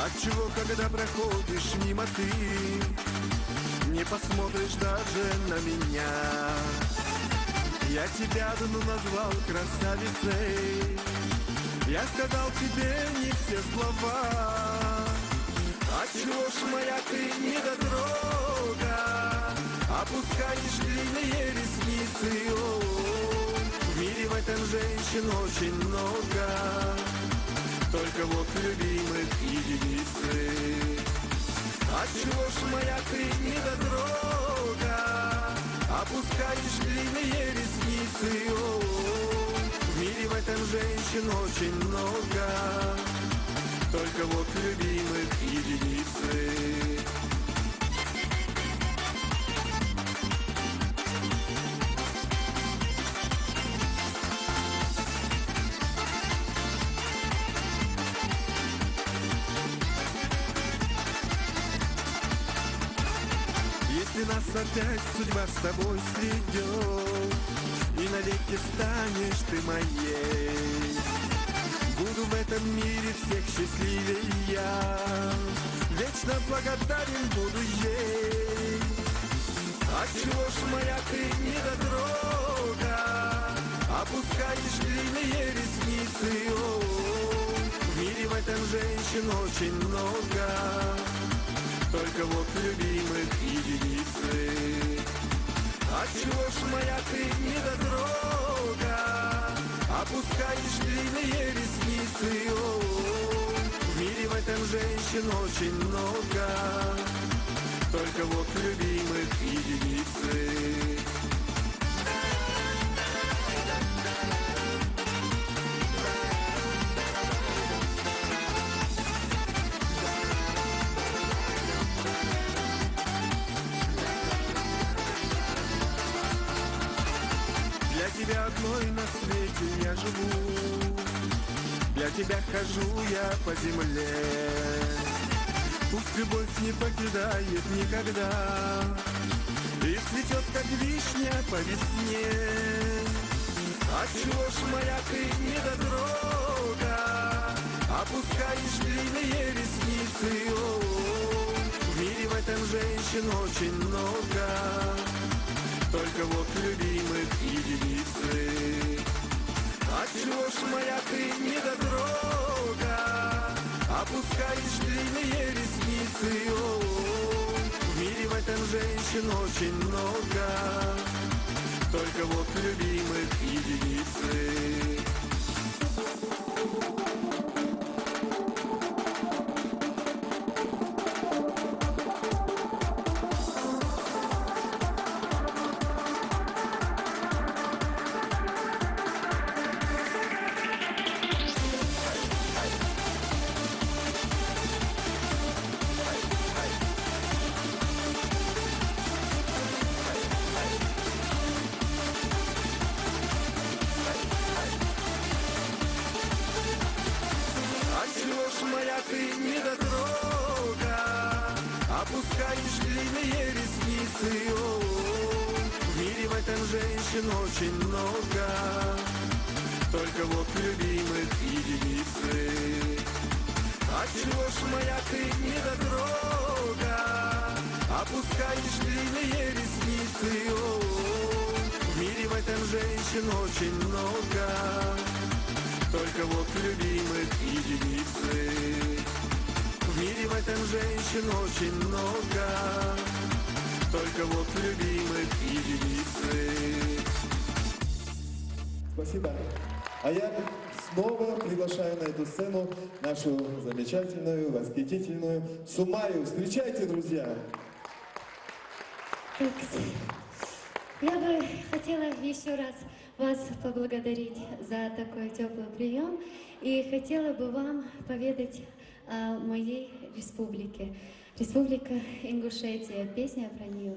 Отчего, когда проходишь мимо, ты не посмотришь даже на меня? Я тебя давно назвал красавицей, я сказал тебе не все слова. Отчего ж моя ты недотрога, опускаешь длинные ресницы. О, в мире в этом женщин очень много, только вот любимых единицы. Отчего ж моя ты недотрога, опускаешь длинные ресницы. О, в мире в этом женщин очень много, только вот любимых единицы. Если нас опять судьба с тобой сведет, и навеки станешь ты моей, буду в этом мире всех счастливее я, вечно благодарен буду ей. Отчего ж моя ты недотрога, опускаешь длинные ресницы. О, в мире в этом женщин очень много, только вот любимых единицы. Отчего ж моя ты недотрога, опускаешь длинные ресницы. О, в мире в этом женщин очень много, только вот любимых единицы. Для тебя одной на свете я живу, для тебя хожу я по земле. Пусть любовь не покидает никогда и цветет, как вишня по весне. Отчего ж моя ты недотрога, опускаешь длинные ресницы. О, в мире в этом женщин очень много, только вот любимых единицы. Отчего ж моя ты недотрога, опускаешь длинные ресницы. О, в мире в этом женщин очень много, только вот любимых единицы. Ты недотрога, опускаешь длинные ресницы. О, в мире в этом женщин очень много, только вот любимых единицы. Отчего ж моя ты недотрога, опускаешь длинные ресницы. О, в мире в этом женщин очень много, только вот любимых единицы. В мире в этом женщин очень много, только вот любимых единицы. Спасибо. А я снова приглашаю на эту сцену нашу замечательную, восхитительную Сумаю. Встречайте, друзья! Я бы хотела еще раз вас поблагодарить за такой теплый прием и хотела бы вам поведать о моей республике. Республика Ингушетия. Песня про нее.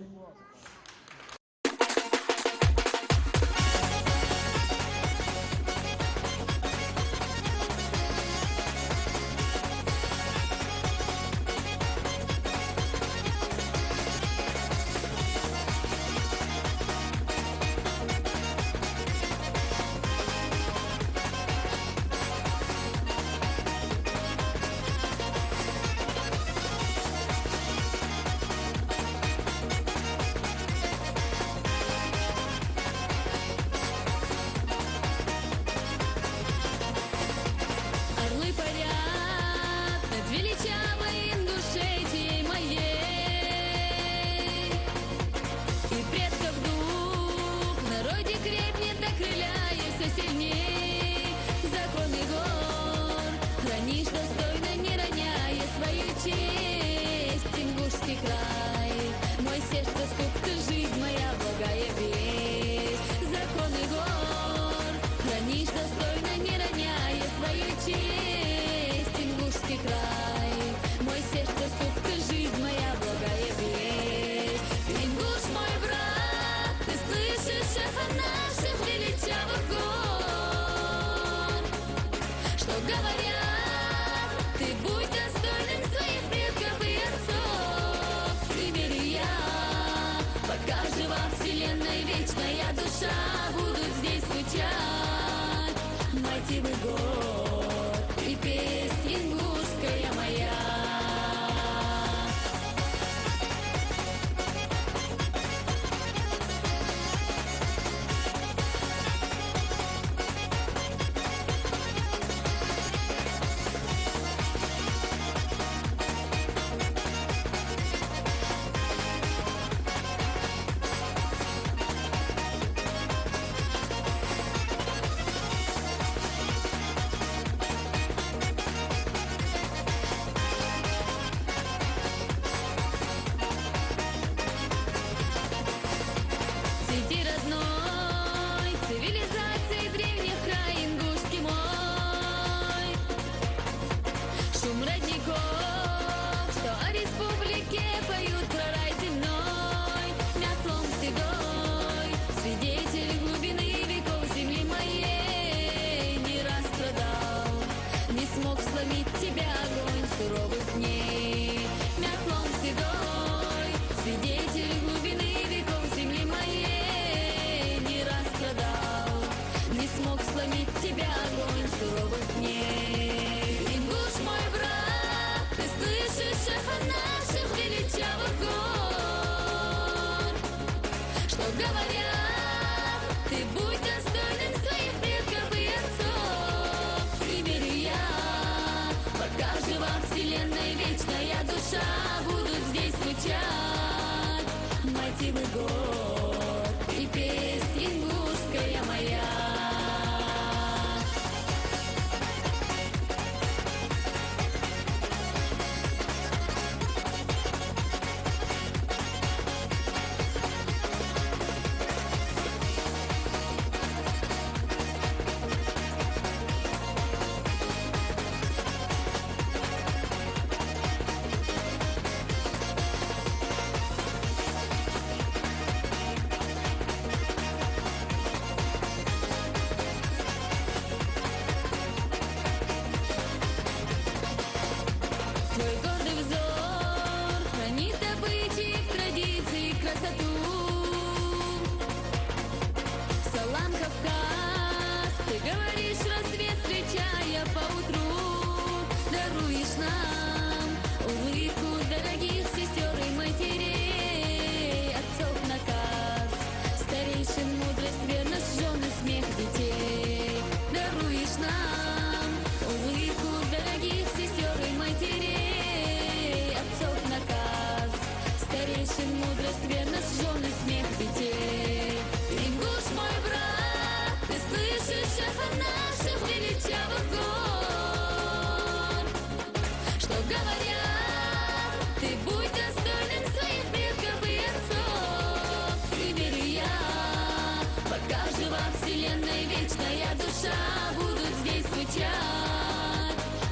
душа будут здесь звучать.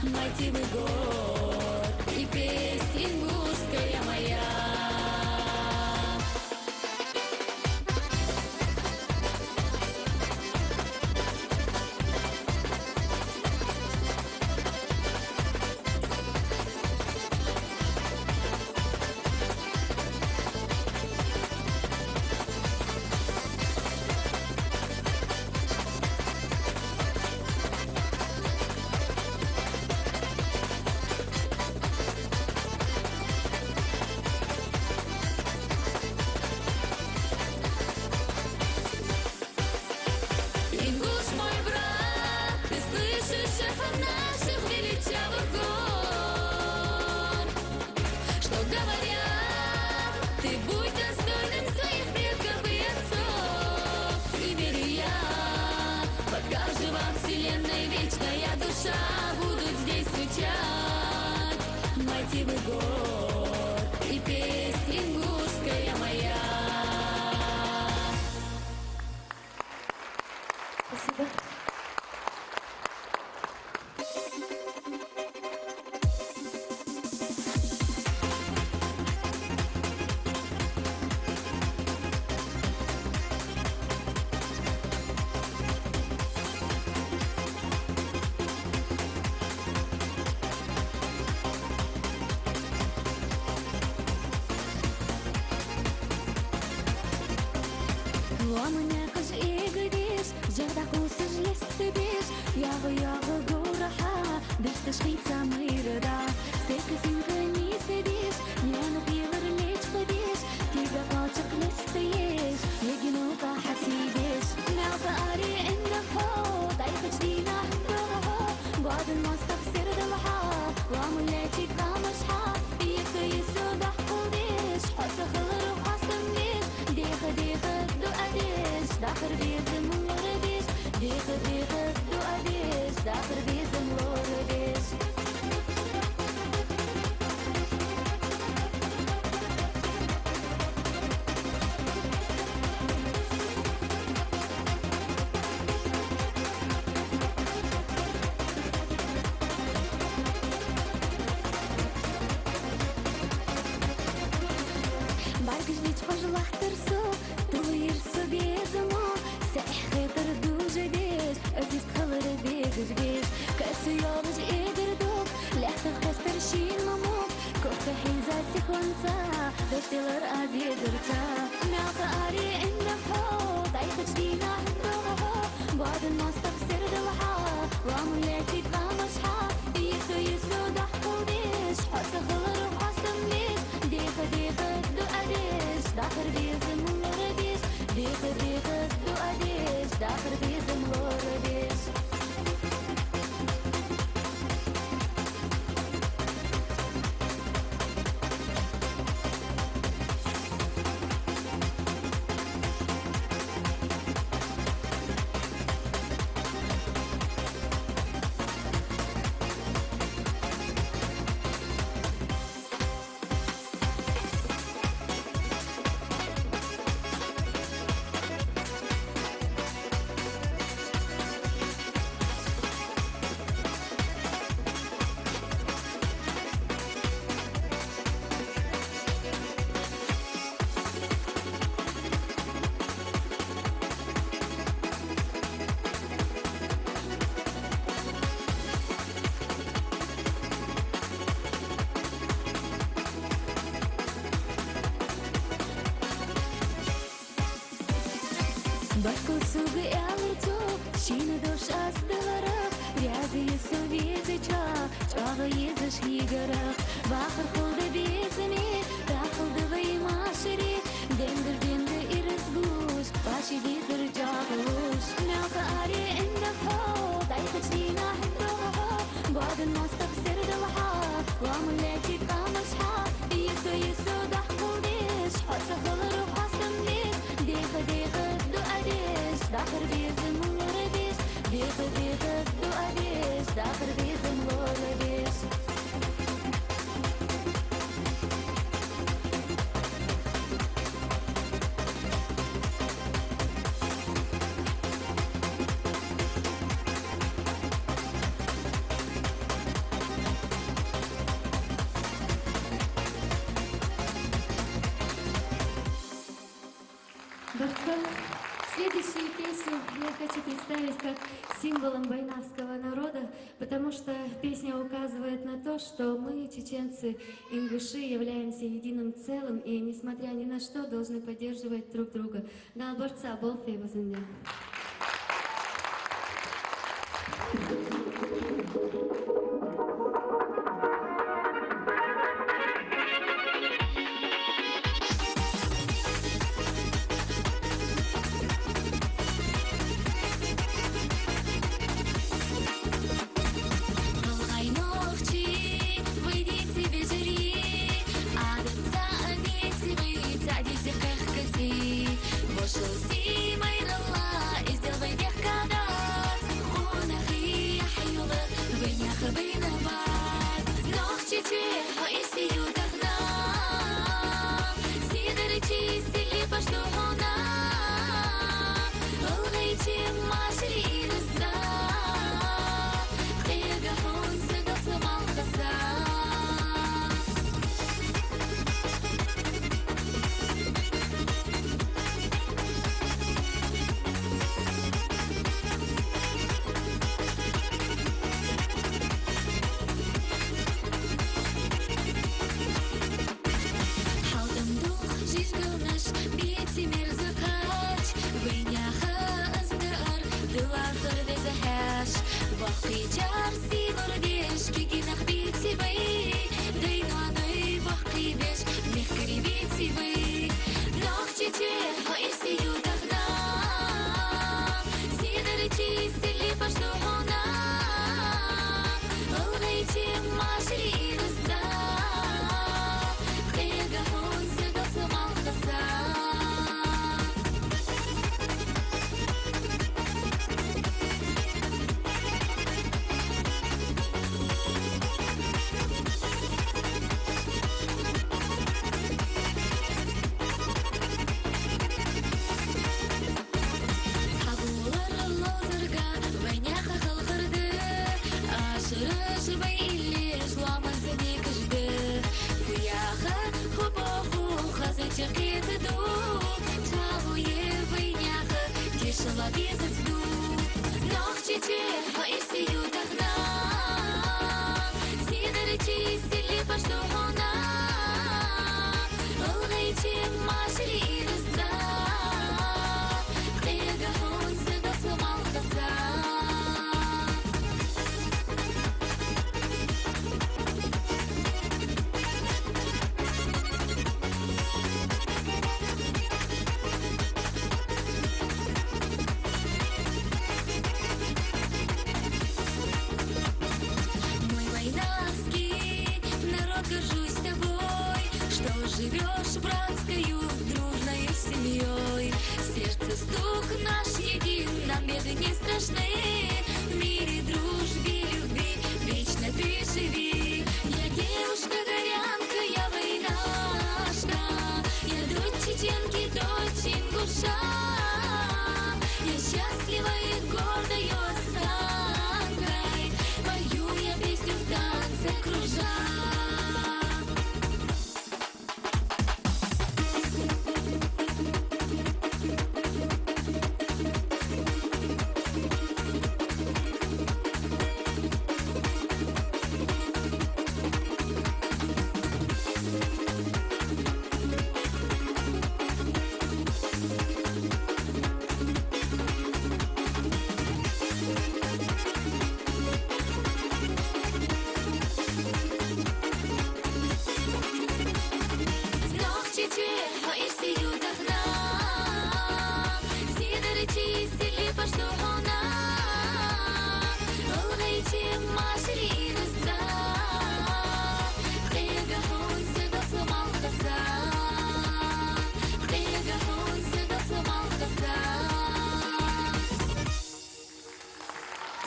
Мотивы гор и песня ингушская моя. Ингуш мой брат, ты слышишь эхо наших величавых гор, что говорят, ты будь достойным своих предков и отцов. И верю я, пока жива вселенной вечная душа, будут здесь звучать мотивы гор и песня ингушская моя. Спасибо. ومن قش إيجديش جردا قوسج لستبيش ياغو جورحا دش تشخيص سميردا سيكس يغني سديش نيانو بيغر ليش قديش تيجا قاچق لستيش يجنو حسيديش نعطى أري إنك هو ضيق جدينا هدوها بعد المصطف سر دلحا وملاتي قامشحا يسو يسو ضحكو ديش حسا خلر وحسن ديش ديخ ديخ دو أديش داخر بيزم ورديش ديخ ديخ دو أديش داخر بيزم ورديش Баргаш вич пожелахтырсу, туирсу безому, сәх хытыр дужа беш, ötist хылыры бегіш беш, кәсу ялыш егірдук, ләхтық тәстір шин мамук, көпті хейза сихланса, дöштелер азезірца, мяқы ари әндік хо, дайқыч дина хыттығы хо, бадын мастық сірділха, ламулетик қамышха, есу даққыл деш, хасы хылыры қастым деш, дихы дو أديش داخر بيزم ورديش ديخ دو أديش داخر بيزم ورديش Башку сугы ялырцу, шины душ астыларық, рязы есу везыча, чағы езіш хигарық, бақыр қылды безіме, тақылды ваймашыри, дендір иріз гуш, баши дезір жағуш, мяқы ари әндік хо, дайқыч дина хыттығы хо, бадын мастық сірділха, ламулетик қамышха, есу даққыл деш, хасы қылыры қастым деш, дихы дو أديش داخر بيزم ورديش ديخ دو أديش داخر بيزم ورديش Баркал. Следующую песню я хочу представить как символом байнавского народа, потому что песня указывает на то, что мы, чеченцы, ингуши, являемся единым целым и, несмотря ни на что, должны поддерживать друг друга. Да, борца, болфей возымя.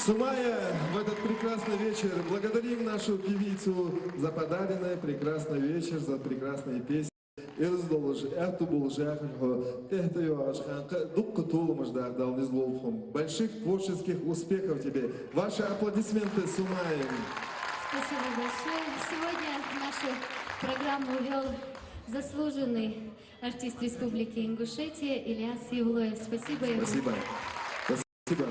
Сумая, в этот прекрасный вечер благодарим нашу певицу за подаренный прекрасный вечер, за прекрасные песни. Больших творческих успехов тебе. Ваши аплодисменты, Сумая. Спасибо большое. Сегодня нашу программу вел заслуженный артист Республики Ингушетия Ильяс Евлоев. Спасибо ему. Спасибо. Спасибо.